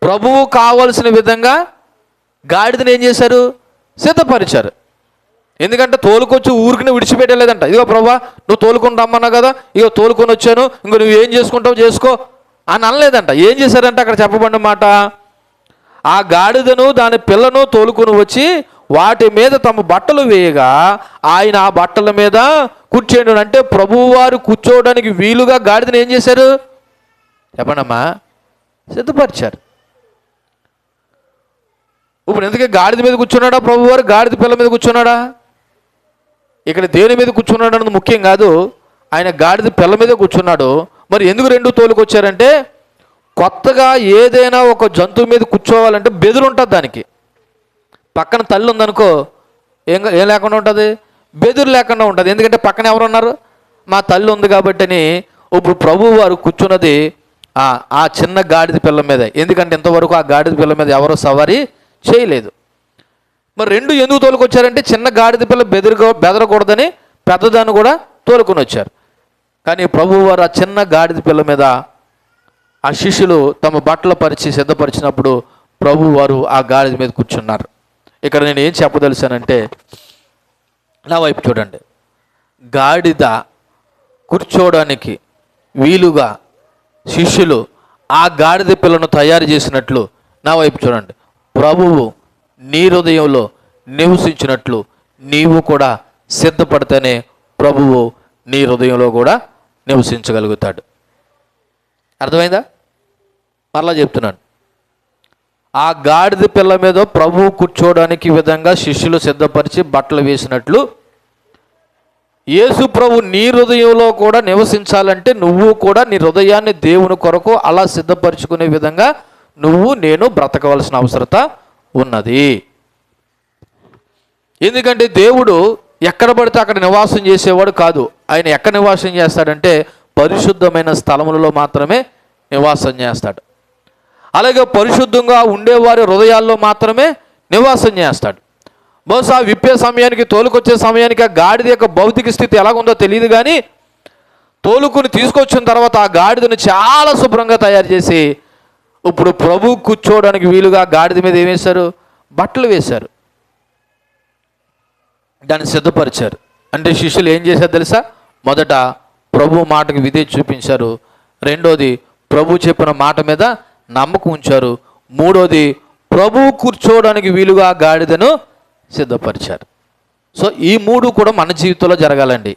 ప్రభువు కావలసిన విధంగా గాడిదని ఏం చేశారు? సిద్ధపరిచారు. ఎందుకంటే తోలుకొచ్చి ఊరికి విడిచిపెట్టలేదంట. ఇదిగో ప్రభా నువ్వు తోలుకొని రమ్మన్నా కదా, ఇగో తోలుకొని వచ్చాను, ఇంకో నువ్వు ఏం చేసుకుంటావు చేసుకో అని అనలేదంట. ఏం చేశారంటే అక్కడ చెప్పబడిన మాట, ఆ గాడిదను దాని పిల్లను తోలుకొని వచ్చి వాటి మీద తమ బట్టలు వేయగా ఆయన ఆ బట్టల మీద కూర్చోండు. అంటే ప్రభువారు కూర్చోవడానికి వీలుగా గాడిదను ఏం చేశారు చెప్పండమ్మా, సిద్ధపరిచారు. ఇప్పుడు ఎందుకే గాడిద మీద కూర్చున్నాడా ప్రభువారు, గాడిద పిల్ల మీద కూర్చున్నాడా? ఇక్కడ దేని మీద కూర్చున్నాడు అన్నది ముఖ్యం కాదు, ఆయన గాడిద పిల్ల మీద కూర్చున్నాడు. మరి ఎందుకు రెండు తోలుకొచ్చారంటే, కొత్తగా ఏదైనా ఒక జంతువు మీద కూర్చోవాలంటే బెదురు ఉంటుంది దానికి. పక్కన తల్లి ఉందనుకో ఏం లేకుండా ఉంటుంది, బెదురు లేకుండా ఉంటుంది. ఎందుకంటే పక్కన ఎవరు ఉన్నారు, మా తల్లి ఉంది కాబట్టి అని. ఇప్పుడు ప్రభువు వారు కూర్చున్నది ఆ చిన్న గాడిద పిల్ల మీద. ఎందుకంటే ఇంతవరకు ఆ గాడిద పిల్ల మీద ఎవరో సవారీ చేయలేదు. మరి రెండు ఎందుకు తోలుకొచ్చారంటే, చిన్న గాడిద పిల్ల బెదరకూడదని పెద్దదాన్ని కూడా తోలుకొని వచ్చారు. కానీ ప్రభువారు ఆ చిన్న గాడిద పిల్ల మీద ఆ శిష్యులు తమ బట్టలు పరిచి సిద్ధపరిచినప్పుడు ప్రభువారు ఆ గాడిద మీద కూర్చున్నారు. ఇక్కడ నేను ఏం చెప్పదలిచానంటే, నా వైపు చూడండి, గాడిద కూర్చోవడానికి వీలుగా శిష్యులు ఆ గాడిద పిల్లను తయారు చేసినట్లు నా వైపు చూడండి, ప్రభువు నీ హృదయంలో నివసించినట్లు నీవు కూడా సిద్ధపడితేనే ప్రభువు నీ హృదయంలో కూడా నివసించగలుగుతాడు. అర్థమైందా? మరలా చెప్తున్నాను, ఆ గాడిద పిల్ల మీద ప్రభువు కూర్చోవడానికి విధంగా శిష్యులు సిద్ధపరిచి బట్టలు వేసినట్లు యేసు ప్రభు నీ హృదయంలో కూడా నివసించాలంటే నువ్వు కూడా నీ హృదయాన్ని దేవుని కొరకు అలా సిద్ధపరచుకునే విధంగా నువ్వు నేను బ్రతకవలసిన అవసరత ఉన్నది. ఎందుకంటే దేవుడు ఎక్కడ పడితే అక్కడ నివాసం చేసేవాడు కాదు. ఆయన ఎక్కడ నివాసం చేస్తాడంటే పరిశుద్ధమైన స్థలములలో మాత్రమే నివాసం చేస్తాడు. అలాగే పరిశుద్ధంగా ఉండేవారి హృదయాల్లో మాత్రమే నివాసం చేస్తాడు. బహుశా విప్పే సమయానికి తోలుకొచ్చే సమయానికి ఆ గాడిద యొక్క భౌతిక స్థితి ఎలాగుందో తెలియదు, కానీ తోలుకుని తీసుకొచ్చిన తర్వాత ఆ గాడిదను చాలా శుభ్రంగా తయారు చేసి ఇప్పుడు ప్రభు కూర్చోవడానికి వీలుగా గాడిద మీద ఏం వేశారు, బట్టలు వేశారు, దాన్ని సిద్ధపరిచారు. అంటే శిష్యులు ఏం చేశారు తెలుసా, మొదట ప్రభు మాటకు విధేయత చూపించారు, రెండోది ప్రభు చెప్పిన మాట మీద నమ్మకం ఉంచారు, మూడోది ప్రభు కూర్చోవడానికి వీలుగా గాడిదను సిద్ధపరిచారు. సో ఈ మూడు కూడా మన జీవితంలో జరగాలండి.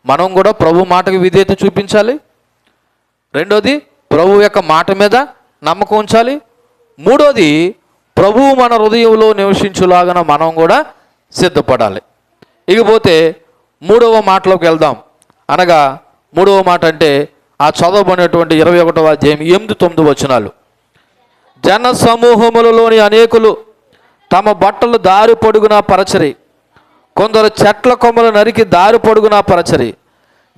మనం కూడా ప్రభు మాటకు విధేయత చూపించాలి, రెండోది ప్రభు యొక్క మాట మీద నమ్మకం ఉంచాలి, మూడోది ప్రభువు మన హృదయంలో నివసించులాగా మనం కూడా సిద్ధపడాలి. ఇకపోతే మూడవ మాటలోకి వెళ్దాం. అనగా మూడవ మాట అంటే ఆ చదవబడినటువంటి 21వ అధ్యాయం 8-9 వచనాలు. జన సమూహములలోని అనేకులు తమ బట్టలు దారి పొడుగునా పరచరి, కొందరు చెట్ల కొమ్మలు నరికి దారి పొడుగునా పరచరి.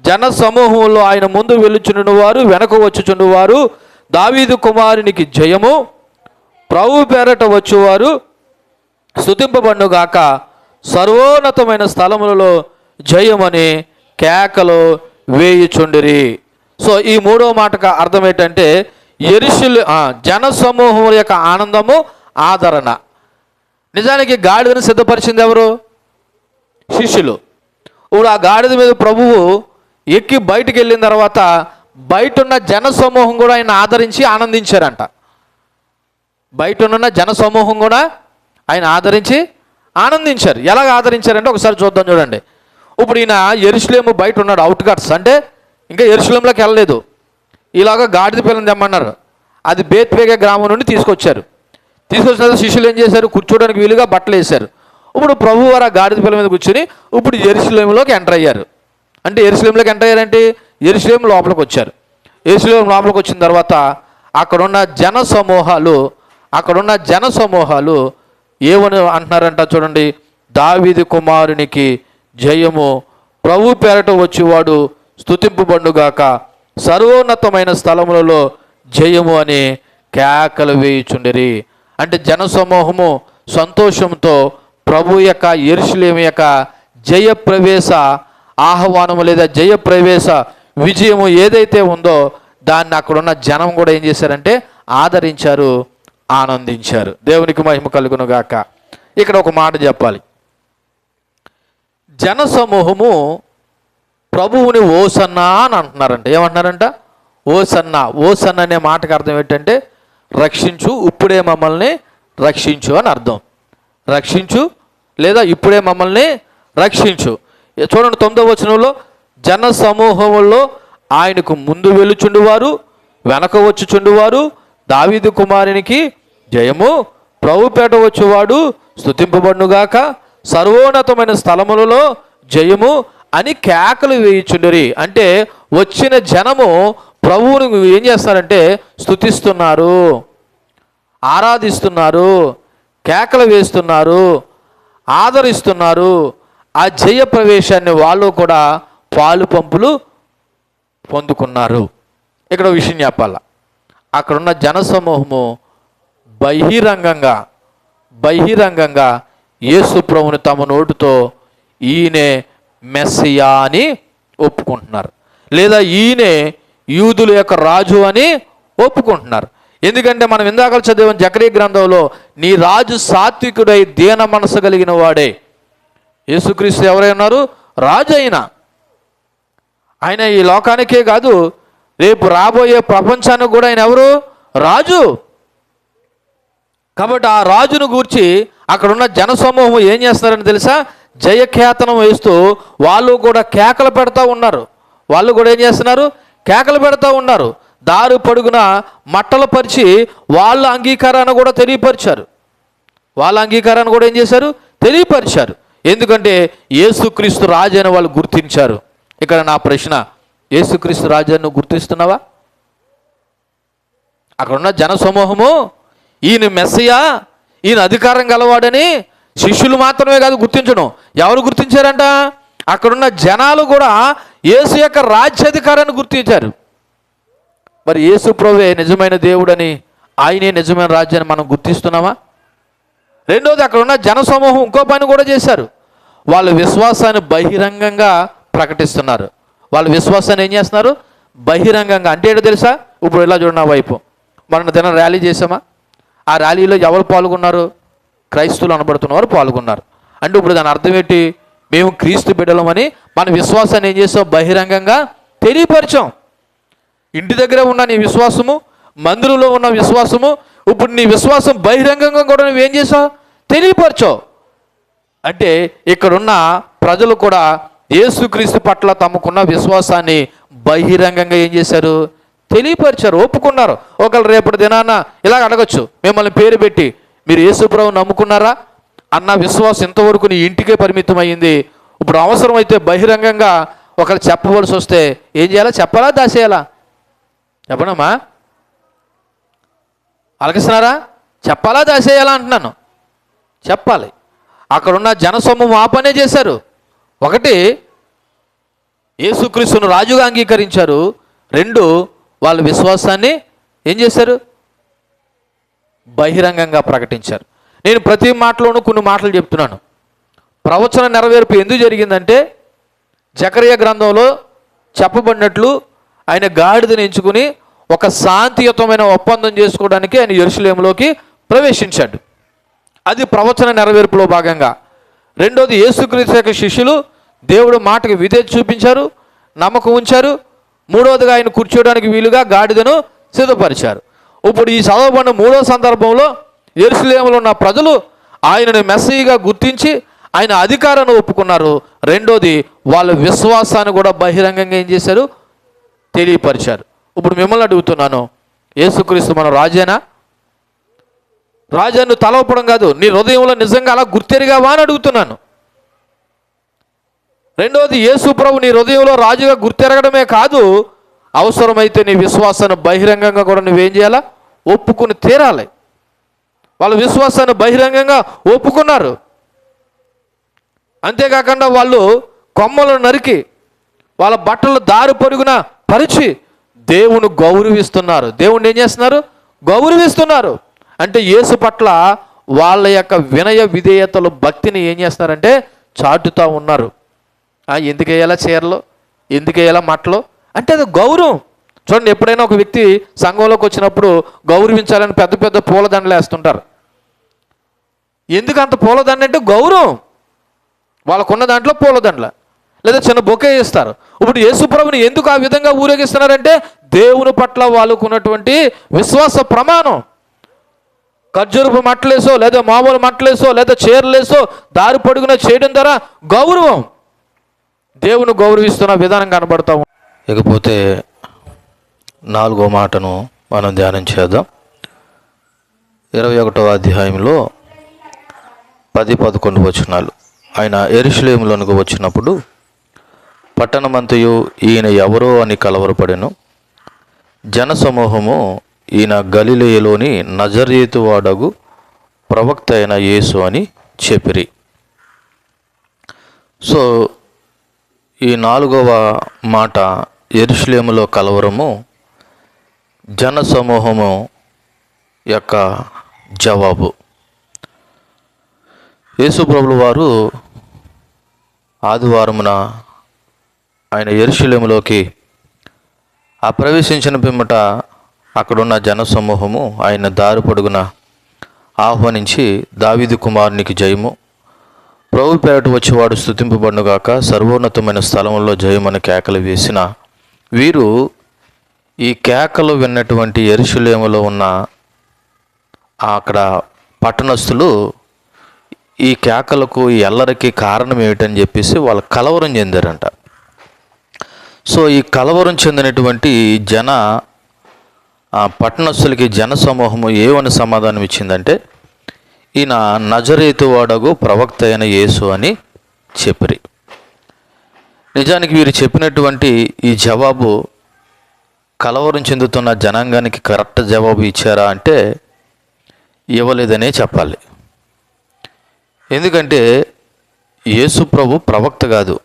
జన సమూహంలో ఆయన ముందు వెళ్ళుచుండు వారు వెనక వచ్చుచుండు వారు దావీదు కుమారునికి జయము, ప్రభు పేరట వచ్చువారు స్తుతింపబడుగాక, సర్వోన్నతమైన స్థలములలో జయమని కేకలు వేయుచుండిరి. సో ఈ మూడో మాటకు అర్థం ఏంటంటే జన సమూహం యొక్క ఆనందము, ఆదరణ. నిజానికి గాడిదను సిద్ధపరిచింది ఎవరు? శిష్యులు. ఇప్పుడు ఆ గాడిద మీద ప్రభువు ఎక్కి బయటికి వెళ్ళిన తర్వాత బయట ఉన్న జన సమూహం కూడా ఆయన ఆదరించి ఆనందించారంట. బయట ఉన్న జన సమూహం కూడా ఆయన ఆదరించి ఆనందించారు. ఎలాగ ఆదరించారంటే ఒకసారి చూద్దాం, చూడండి. ఇప్పుడు ఈయన యెరూషలేము బయట ఉన్నాడు, అవుట్కట్స్, అంటే ఇంకా యెరూషలేంలోకి వెళ్ళలేదు. ఇలాగ గాడిద పిల్లని తెమ్మన్నారు, అది బేత్పేగే గ్రామం నుండి తీసుకొచ్చారు. తీసుకొచ్చిన శిష్యులు ఏం చేశారు, కూర్చోడానికి వీలుగా బట్టలు వేశారు. ఇప్పుడు ప్రభు వారు ఆ గాడిద పిల్ల మీద కూర్చొని ఇప్పుడు యెరూషలేములోకి ఎంటర్ అయ్యారు. అంటే యెరూషలేంలోకి ఎంటర్ అయ్యారంటే యెరూషలేం లోపలికి వచ్చారు. యెరూషలేం లోపలికి వచ్చిన తర్వాత అక్కడున్న జన సమూహాలు ఏమని అంటున్నారంట చూడండి, దావీదు కుమారునికి జయము, ప్రభు పేరట వచ్చేవాడు స్తుతింపబడుగాక, సర్వోన్నతమైన స్థలములలో జయము అని కేకలు వేయుచుండిరి. అంటే జన సమూహము సంతోషంతో ప్రభు యొక్క యెరూషలేము యొక్క జయప్రవేశ ఆహ్వానము లేదా జయప్రవేశ విజయము ఏదైతే ఉందో దాన్ని అక్కడున్న జనం కూడా ఏం చేశారంటే ఆదరించారు, ఆనందించారు. దేవునికి మహిమ కలుగును గాక. ఇక్కడ ఒక మాట చెప్పాలి. జన సమూహము ప్రభువుని ఓసన్నా అని అంటున్నారంట. ఏమంటున్నారంట? ఓసన్నా. ఓసన్నా అనే మాటకు అర్థం ఏంటంటే రక్షించు, ఇప్పుడే మమ్మల్ని రక్షించు అని అర్థం. రక్షించు లేదా ఇప్పుడే మమ్మల్ని రక్షించు. చూడండి 9వ వచనంలో, జన సమూహంలో ఆయనకు ముందు వెలుచుండువారు, వెనక వచ్చుచుండువారు, దావీదు కుమారునికి జయము, ప్రభుపేట వచ్చేవాడు స్తుతింపబడునుగాక, సర్వోన్నతమైన స్థలములలో జయము అని కేకలు వేయుచుండరి. అంటే వచ్చిన జనము ప్రభువును ఏం చేస్తారంటే స్తుతిస్తున్నారు, ఆరాధిస్తున్నారు, కేకలు వేస్తున్నారు, ఆదరిస్తున్నారు. ఆ జయ ప్రవేశాన్ని వాళ్ళు కూడా పాలు పంపులు పొందుకున్నారు. ఇక్కడ విషయం చెప్పాల, అక్కడున్న జనసమూహము బహిరంగంగా యేసు ప్రభువుని తమ నోటితో ఈయనే మెస్సియా అని ఒప్పుకుంటున్నారు, లేదా ఈయనే యూదుల యొక్క రాజు అని ఒప్పుకుంటున్నారు. ఎందుకంటే మనం ఇందాక చదివిన జకరియా గ్రంథంలో నీ రాజు సాత్వికుడై దీన మనసు కలిగిన వాడే. యేసుక్రీస్తు ఎవరై ఉన్నారు? రాజు. ఆయన ఈ లోకానికే కాదు, రేపు రాబోయే ప్రపంచానికి కూడా ఆయన ఎవరు? రాజు. కాబట్టి ఆ రాజును గూర్చి అక్కడున్న జనసమూహం ఏం చేస్తున్నారని తెలుసా? జయకేతనం వేస్తూ వాళ్ళు కూడా కేకలు పెడతా ఉన్నారు. వాళ్ళు కూడా ఏం చేస్తున్నారు? కేకలు పెడతా ఉన్నారు. దారి పొడుగున మట్టలు పరిచి వాళ్ళ అంగీకారాన్ని కూడా తెలియపరిచారు. వాళ్ళ అంగీకారాన్ని కూడా ఏం చేశారు? తెలియపరిచారు. ఎందుకంటే యేసుక్రీస్తు రాజు అని వాళ్ళు గుర్తించారు. ఇక్కడ నా ప్రశ్న, యేసుక్రీస్తు రాజు అని నువ్వు గుర్తిస్తున్నావా? అక్కడున్న జనసమూహము ఈయన మెస్సియా, ఈయన అధికారం గలవాడని శిష్యులు మాత్రమే కాదు గుర్తించడం, ఎవరు గుర్తించారంట? అక్కడున్న జనాలు కూడా యేసు యొక్క రాజ్యాధికారాన్ని గుర్తించారు. మరి యేసు ప్రభువే నిజమైన దేవుడని, ఆయనే నిజమైన రాజ్యాన్ని మనం గుర్తిస్తున్నామా? రెండోది, అక్కడున్న జనసమూహం ఇంకో పని కూడా చేశారు. వాళ్ళ విశ్వాసాన్ని బహిరంగంగా ప్రకటిస్తున్నారు. వాళ్ళ విశ్వాసాన్ని ఏం చేస్తున్నారు? బహిరంగంగా. అంటే ఏంటో తెలుసా? ఇప్పుడు ఇలా చూడండి, నా వైపు మొన్న దినం ర్యాలీ చేసామా? ఆ ర్యాలీలో ఎవరు పాల్గొన్నారు? క్రైస్తవులు అనబడుతున్నవారు పాల్గొన్నారు. అంటే ఇప్పుడు దాని అర్థం ఏంటి? మేము క్రీస్తు బిడ్డలమని మన విశ్వాసాన్ని ఏం చేసాం? బహిరంగంగా తెలియపరిచాం. ఇంటి దగ్గర ఉన్న నీ విశ్వాసము, మందిరంలో ఉన్న విశ్వాసము, ఇప్పుడు నీ విశ్వాసం బహిరంగంగా కూడా నువ్వేం చేసావు? తెలియపరచావు. అంటే ఇక్కడున్న ప్రజలు కూడా యేసుక్రీస్తు పట్ల తమకున్న విశ్వాసాన్ని బహిరంగంగా ఏం చేశారు? తెలియపరిచారు, ఒప్పుకున్నారు. ఒకళ్ళు రేపటి దినాన ఇలాగ అడగచ్చు, మిమ్మల్ని పేరు పెట్టి మీరు యేసు ప్రభువుని నమ్ముకున్నారా అన్న విశ్వాసం ఇంతవరకు నీ ఇంటికే పరిమితం అయ్యింది. ఇప్పుడు అవసరమైతే బహిరంగంగా ఒకళ్ళు చెప్పవలసి వస్తే ఏం చేయాలా? చెప్పాలా? దాసేయాలా? చెప్పనమ్మా, అలకిస్తున్నారా? చెప్పాలా? దాసేయాలా అంటున్నాను. చెప్పాలి. అక్కడున్న జనసమూహం ఆ పనే చేశారు. ఒకటి, యేసుక్రీస్తును రాజుగా అంగీకరించారు. రెండు, వాళ్ళ విశ్వాసాన్ని ఏం చేశారు? బహిరంగంగా ప్రకటించారు. నేను ప్రతి మాటలోనూ కొన్ని మాటలు చెప్తున్నాను. ప్రవచన నెరవేర్పు ఎందుకు జరిగిందంటే, జకరియా గ్రంథంలో చెప్పబడినట్లు ఆయన గాడిదని ఎంచుకుని ఒక శాంతియుతమైన ఒప్పందం చేసుకోవడానికి ఆయన యెరూషలేములోకి ప్రవేశించాడు. అది ప్రవచన నెరవేర్పులో భాగంగా. రెండోది, యేసుక్రీస్తు యొక్క శిష్యులు దేవుడు మాటకు విధేయత చూపించారు, నమ్మకం ఉంచారు. మూడవదిగా ఆయన కూర్చోవడానికి వీలుగా గాడిదను సిద్ధపరిచారు. ఇప్పుడు ఈ చదవబడిన మూడో సందర్భంలో యెరూషలేములో ఉన్న ప్రజలు ఆయనను మెస్సీగా గుర్తించి ఆయన అధికారాన్ని ఒప్పుకున్నారు. రెండోది, వాళ్ళ విశ్వాసాన్ని కూడా బహిరంగంగా ఏం చేశారు? తెలియపరిచారు. ఇప్పుడు మిమ్మల్ని అడుగుతున్నాను, యేసుక్రీస్తు మన రాజేనా? రాజాను తలవపడం కాదు, నీ హృదయంలో నిజంగా అలా గుర్తెరిగావా అని అడుగుతున్నాను. రెండోది, యేసు ప్రభు నీ హృదయంలో రాజుగా గుర్తెరగడమే కాదు, అవసరమైతే నీ విశ్వాసాన్ని బహిరంగంగా కూడా నువ్వేం చేయాలా? ఒప్పుకుని తీరాలి. వాళ్ళ విశ్వాసాన్ని బహిరంగంగా ఒప్పుకున్నారు. అంతేకాకుండా వాళ్ళు కొమ్మలను నరికి వాళ్ళ బట్టలు దారి పొరుగున పరిచి దేవుని గౌరవిస్తున్నారు. దేవుణ్ణి ఏం చేస్తున్నారు? గౌరవిస్తున్నారు. అంటే యేసు పట్ల వాళ్ళ యొక్క వినయ విధేయతలు, భక్తిని ఏం చేస్తున్నారంటే చాటుతూ ఉన్నారు. ఎందుకేయాలా చీరలు, ఎందుకేయాలా మట్టలు అంటే అది గౌరవం. చూడండి, ఎప్పుడైనా ఒక వ్యక్తి సంఘంలోకి వచ్చినప్పుడు గౌరవించాలని పెద్ద పెద్ద పూలదండలు వేస్తుంటారు. ఎందుకు అంత పూలదండ అంటే గౌరవం. వాళ్ళకున్న దాంట్లో పూలదండల లేదా చిన్న బొకే ఇస్తారు. ఇప్పుడు యేసుప్రభుని ఎందుకు ఆ విధంగా ఊరేగిస్తున్నారంటే దేవుని పట్ల వాళ్ళకున్నటువంటి విశ్వాస ప్రమాణం. ఖర్జూరపు మట్టలేసో లేదా మామూలు మట్టలేసో లేదా చీరలేసో దారి పొడుగున చేయడం ద్వారా గౌరవం, దేవుని గౌరవిస్తున్న విధానం కనబడతా ఉంది. ఇకపోతే 4వ మాటను మనం ధ్యానం చేద్దాం. 21వ అధ్యాయంలో 10-11 వచనాలు. ఆయన యెరూషలేములోనికి వచ్చినప్పుడు పట్టణమంతయు ఈయన ఎవరో అని కలవరపడెను. జనసమూహము ఈయన గలిలయలోని నజరేతు వాడగు ప్రవక్త అయిన యేసు అని చెప్పిరి. సో ఈ 4వ మాట యెరూషలేములో కలవరము, జనసమూహము యొక్క జవాబు. యేసు ప్రభువు వారు ఆదివారమున ఆయన యెరూషలేములోకి ప్రవేశించిన పిమ్మట అక్కడున్న జనసమూహము ఆయన దారి పొడుగున ఆహ్వానించి, దావీదు కుమారునికి జయము, ప్రభు పేరట వచ్చేవాడు స్తుతింపబడునుగాక, సర్వోన్నతమైన స్థలంలో జయమని కేకలు వేసిన వీరు ఈ కేకలు విన్నటువంటి యెరూషలేములో ఉన్న అక్కడ పట్టణస్థులు ఈ కేకలకు ఈ అల్లరికి కారణం ఏమిటని చెప్పేసి వాళ్ళు కలవరం చెందారంట. సో ఈ కలవరం చెందినటువంటి పట్టణస్థులకి జన సమూహము ఏమని సమాధానం ఇచ్చిందంటే, ఈయన నజరేతు వాడగు ప్రవక్త అయిన యేసు అని చెప్పిరి. నిజానికి వీరు చెప్పినటువంటి ఈ జవాబు కలవరం చెందుతున్న జనాంగానికి కరెక్ట్ జవాబు ఇచ్చారా అంటే ఇవ్వలేదనే చెప్పాలి. ఎందుకంటే యేసు ప్రభు ప్రవక్త కాదు,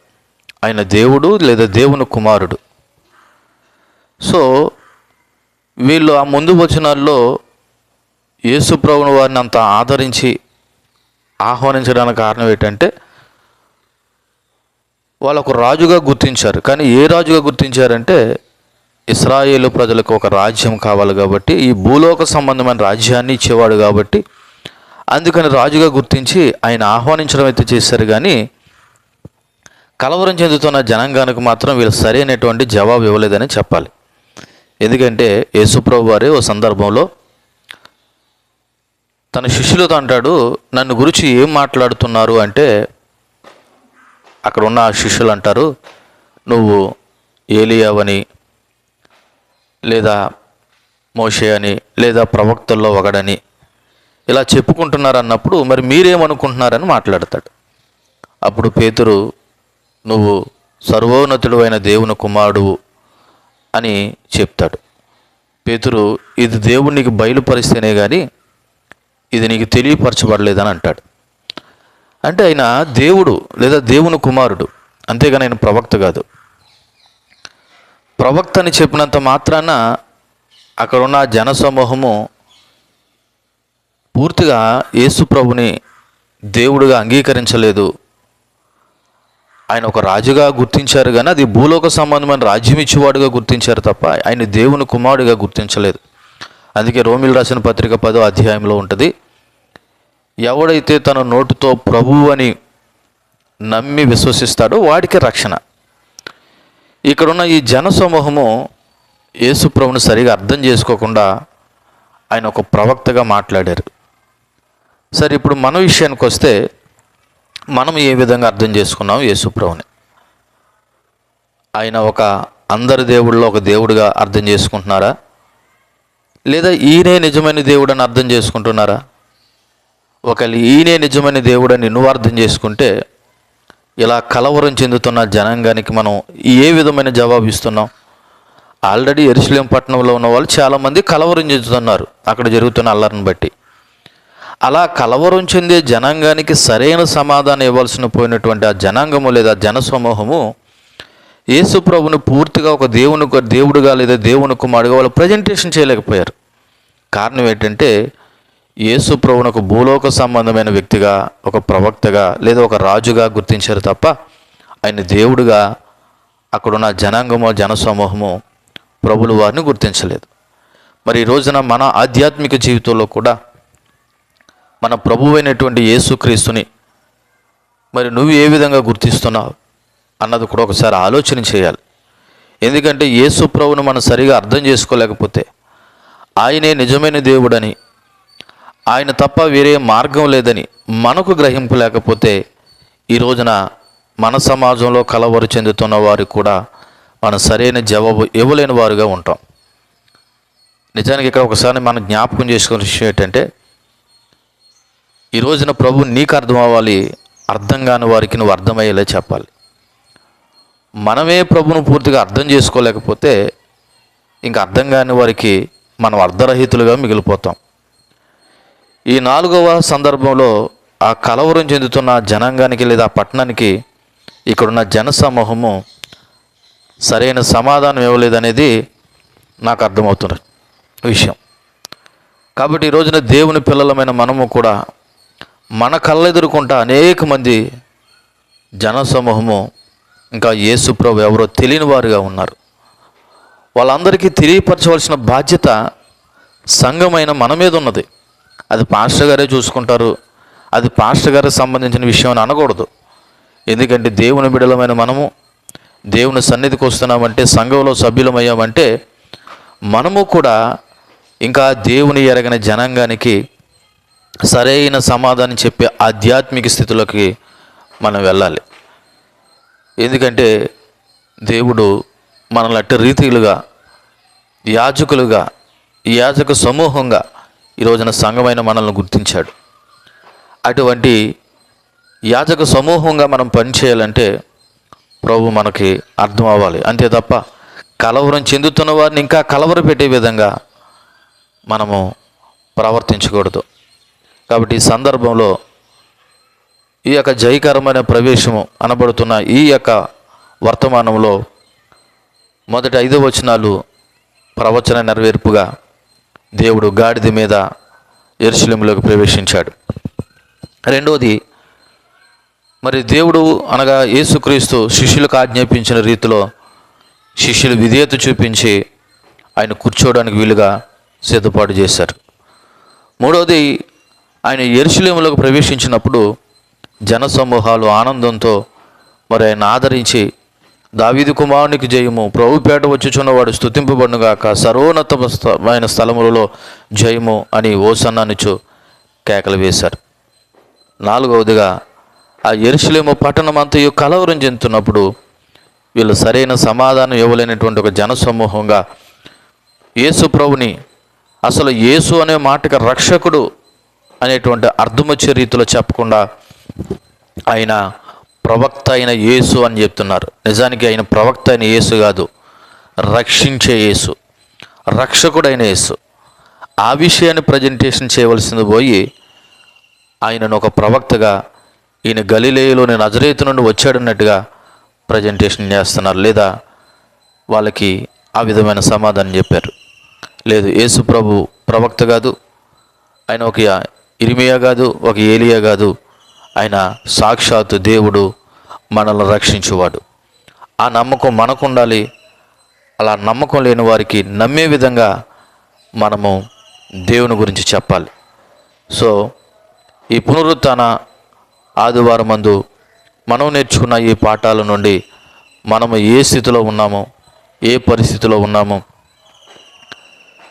ఆయన దేవుడు లేదా దేవుని కుమారుడు. సో వీళ్ళు ఆ ముందు వచనాల్లో యేసు ప్రభుని వారిని అంత ఆదరించి ఆహ్వానించడానికి కారణం ఏంటంటే వాళ్ళకు రాజుగా గుర్తించారు. కానీ ఏ రాజుగా గుర్తించారంటే ఇశ్రాయేలు ప్రజలకు ఒక రాజ్యం కావాలి కాబట్టి, ఈ భూలోక సంబంధమైన రాజ్యాన్ని ఇచ్చేవాడు కాబట్టి అందుకని రాజుగా గుర్తించి ఆయన ఆహ్వానించడం అయితే చేశారు. కానీ కలవరం చెందుతున్న జనాంగానికి మాత్రం వీళ్ళు సరైనటువంటి జవాబు ఇవ్వలేదని చెప్పాలి. ఎందుకంటే యేసుప్రభు వారే ఓ సందర్భంలో తన శిష్యులతో అంటాడు, నన్ను గురించి ఏం మాట్లాడుతున్నారు అంటే అక్కడ ఉన్న శిష్యులు అంటారు, నువ్వు ఏలియావని లేదా మోషే అని లేదా ప్రవక్తల్లో ఒకడని ఇలా చెప్పుకుంటున్నారు అన్నప్పుడు మరి మీరేమనుకుంటున్నారని మాట్లాడతాడు. అప్పుడు పేతురు, నువ్వు సర్వోన్నతుడు అయిన దేవుని కుమారుడు అని చెప్తాడు. పేతురు, ఇది దేవుడు నీకు బయలుపరిస్తేనే కానీ ఇది నీకు తెలియపరచబడలేదని అంటాడు. అంటే ఆయన దేవుడు లేదా దేవుని కుమారుడు, అంతేగాని ఆయన ప్రవక్త కాదు. ప్రవక్త అని చెప్పినంత మాత్రాన అక్కడున్న జనసమూహము పూర్తిగా యేసు ప్రభుని దేవుడిగా అంగీకరించలేదు. ఆయన ఒక రాజుగా గుర్తించారు, కానీ అది భూలోక సంబంధమైన రాజ్యం ఇచ్చేవాడుగా గుర్తించారు తప్ప ఆయన దేవుని కుమారుడిగా గుర్తించలేదు. అందుకే రోమిలు రాసిన పత్రిక 10వ అధ్యాయంలో ఉంటుంది, ఎవడైతే తన నోటితో ప్రభువు అని నమ్మి విశ్వసిస్తాడో వాడికి రక్షణ. ఇక్కడున్న ఈ జనసమూహము యేసు ప్రభుని సరిగా అర్థం చేసుకోకుండా ఆయన ఒక ప్రవక్తగా మాట్లాడారు. సరే, ఇప్పుడు మన విషయానికి వస్తే మనం ఏ విధంగా అర్థం చేసుకున్నాం యేసు ప్రభుని? ఆయన ఒక అందరి దేవుళ్ళలో ఒక దేవుడిగా అర్థం చేసుకుంటున్నారా, లేదా ఈయనే నిజమైన దేవుడు అని అర్థం చేసుకుంటున్నారా? ఒకవేళ ఈయనే నిజమైన దేవుడని నువ్వు అర్థం చేసుకుంటే ఇలా కలవరం చెందుతున్న జనాంగానికి మనం ఏ విధమైన జవాబు ఇస్తున్నాం? ఆల్రెడీ యెరూషలేము పట్టణంలో ఉన్న వాళ్ళు చాలామంది కలవరం చెందుతున్నారు అక్కడ జరుగుతున్న అల్లరిని బట్టి. అలా కలవరం చెందే జనాంగానికి సరైన సమాధానం ఇవ్వాల్సిన పోయినటువంటి ఆ జనాంగము లేదా జనసమూహము యేసు ప్రభుని పూర్తిగా ఒక దేవుడుగా లేదా దేవుని కుమారుడుగా వాళ్ళు ప్రజెంటేషన్ చేయలేకపోయారు. కారణం ఏంటంటే యేసు ప్రభుని ఒక భూలోక సంబంధమైన వ్యక్తిగా, ఒక ప్రవక్తగా లేదా ఒక రాజుగా గుర్తించారు తప్ప ఆయన దేవుడుగా అక్కడున్న జనాంగము జనసమూహము ప్రభులు వారిని గుర్తించలేదు. మరి ఈ రోజున మన ఆధ్యాత్మిక జీవితంలో కూడా మన ప్రభువైనటువంటి యేసుక్రీస్తుని మరి నువ్వు ఏ విధంగా గుర్తిస్తున్నావు అన్నది కూడా ఒకసారి ఆలోచన చేయాలి. ఎందుకంటే యేసు ప్రభువును మనం సరిగా అర్థం చేసుకోలేకపోతే, ఆయనే నిజమైన దేవుడని, ఆయన తప్ప వేరే మార్గం లేదని మనకు గ్రహింపు లేకపోతే, ఈ రోజున మన సమాజంలో కలవరు చెందుతున్న వారికి కూడా మనం సరైన జవాబు ఇవ్వలేని వారుగా ఉంటాం. నిజానికి ఇక్కడ ఒకసారి మనం జ్ఞాపకం చేసుకునే విషయం ఏంటంటే, ఈ రోజున ప్రభు నీకు అర్థం అవ్వాలి, అర్థం కాని వారికి నువ్వు అర్థమయ్యేలా చెప్పాలి. మనమే ప్రభువును పూర్తిగా అర్థం చేసుకోలేకపోతే ఇంకా అర్థం కాని వారికి మనం అర్ధరహితులుగా మిగిలిపోతాం. ఈ 4వ సందర్భంలో ఆ కలవరం చెందుతున్న జనాంగానికి లేదా పట్టణానికి ఇక్కడున్న జనసమూహము సరైన సమాధానం ఇవ్వలేదనేది నాకు అర్థమవుతున్న విషయం. కాబట్టి ఈ రోజున దేవుని పిల్లలమైన మనము కూడా మన కళ్ళెదురుకుంటా అనేక మంది జనసమూహము ఇంకా యేసు ప్రభు ఎవరో తెలియని వారుగా ఉన్నారు. వాళ్ళందరికీ తెలియపరచవలసిన బాధ్యత సంఘమైన మన మీద ఉన్నది. అది పాస్టర్ గారే చూసుకుంటారు, అది పాస్టర్ గారికి సంబంధించిన విషయం అని అనకూడదు. ఎందుకంటే దేవుని బిడ్డలమైన మనము దేవుని సన్నిధికి వస్తున్నామంటే, సంఘంలో సభ్యులమయ్యామంటే, మనము కూడా ఇంకా దేవుని ఎరగని జనాంగానికి సరైన సమాధానం చెప్పే ఆధ్యాత్మిక స్థితిలోకి మనం వెళ్ళాలి. ఎందుకంటే దేవుడు మనల్ని అట్టి రీతిలుగా యాజకులుగా, యాజక సమూహంగా ఈ రోజున సంఘమైన మనల్ని గుర్తించాడు. అటువంటి యాజక సమూహంగా మనం పనిచేయాలంటే ప్రభు మనకి అర్థం అవ్వాలి. అంతే తప్ప కలవరం చెందుతున్న వారిని ఇంకా కలవర పెట్టే విధంగా మనము ప్రవర్తించకూడదు. కాబట్టి ఈ సందర్భంలో ఈ యొక్క జయకరమైన ప్రవేశము అనబడుతున్న ఈ యొక్క వర్తమానంలో మొదటి 5 వచనాలు ప్రవచన నెరవేర్పుగా దేవుడు గాడిద మీద యెరూషలేములోకి ప్రవేశించాడు. రెండవది, మరి దేవుడు అనగా యేసుక్రీస్తు శిష్యులకు ఆజ్ఞాపించిన రీతిలో శిష్యులు విధేయత చూపించి ఆయన కూర్చోవడానికి వీలుగా సిద్ధపాటు చేశారు. మూడవది, ఆయన యెరూషలేములోకి ప్రవేశించినప్పుడు జనసమూహాలు ఆనందంతో మరి ఆయన ఆదరించి, దావీదు కుమారునికి జయము, ప్రభుపేట వచ్చుచున్నవాడు స్తుతింపబడునుగాక, సర్వోన్నతమైన స్థలములలో జయము అని ఓసన్నానుచు కేకలు వేశారు. నాలుగవదిగా, ఆ యెరూషలేము పట్టణం అంతయు కలవరం చెందుతున్నప్పుడు వీళ్ళు సరైన సమాధానం ఇవ్వలేనటువంటి ఒక జనసమూహంగా యేసు ప్రభుని, అసలు యేసు అనే మాటకి రక్షకుడు అనేటువంటి అర్థమొచ్చే రీతిలో చెప్పకుండా ఆయన ప్రవక్త అయిన యేసు అని చెప్తున్నారు. నిజానికి ఆయన ప్రవక్త అయిన యేసు కాదు, రక్షించే యేసు, రక్షకుడైన యేసు. ఆ విషయాన్ని ప్రజెంటేషన్ చేయవలసింది పోయి ఆయనను ఒక ప్రవక్తగా, ఈయన గలిలయలోని నజరేతు నుండి వచ్చాడన్నట్టుగా ప్రజెంటేషన్ చేస్తున్నారు. లేదా వాళ్ళకి ఆ విధమైన సమాధానం చెప్పారు. లేదు, యేసు ప్రభు ప్రవక్త కాదు, ఆయన ఒక ఇర్మియా కాదు, ఒక ఏలియా కాదు, ఆయన సాక్షాత్తు దేవుడు, మనల్ని రక్షించువాడు. ఆ నమ్మకం మనకు ఉండాలి. అలా నమ్మకం లేని వారికి నమ్మే విధంగా మనము దేవుని గురించి చెప్పాలి. సో ఈ పునరుత్థాన ఆదివారం మందు మనం నేర్చుకున్న ఈ పాఠాల నుండి మనము ఏ స్థితిలో ఉన్నామో, ఏ పరిస్థితిలో ఉన్నామో,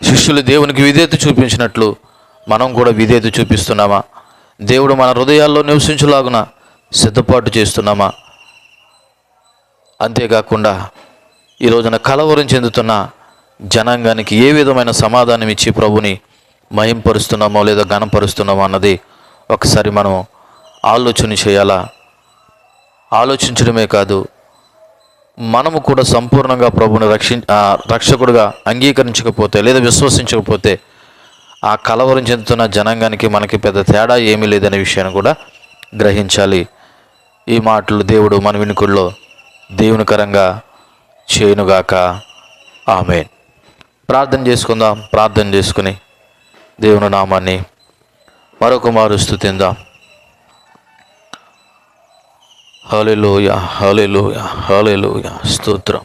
శిష్యులు దేవునికి విధేయత చూపించినట్లు మనం కూడా విధేయత చూపిస్తున్నామా? దేవుడు మన హృదయాల్లో నివసించులాగున సిద్ధపాటు చేస్తున్నామా? అంతేకాకుండా ఈ రోజున కలవరం చెందుతున్న జనాంగానికి ఏ విధమైన సమాధానం ఇచ్చి ప్రభుని మహింపరుస్తున్నామో లేదా ఘనపరుస్తున్నామో అన్నది ఒకసారి మనం ఆలోచన చేయాలా. ఆలోచించడమే కాదు, మనము కూడా సంపూర్ణంగా ప్రభుని రక్షకుడుగా అంగీకరించకపోతే లేదా విశ్వసించకపోతే ఆ కలవరం చెందుతున్న జనాంగానికి మనకి పెద్ద తేడా ఏమీ లేదనే విషయాన్ని కూడా గ్రహించాలి. ఈ మాటలు దేవుడు మన వినుకుల్లో దేవునికరంగా చేయనుగాక. ఆమేన్. ప్రార్థన చేసుకుందాం. ప్రార్థన చేసుకుని దేవుని నామాన్ని మరొక మారు స్తుతిందాం. హల్లెలూయా, హల్లెలూయా, హల్లెలూయా. స్తోత్రం.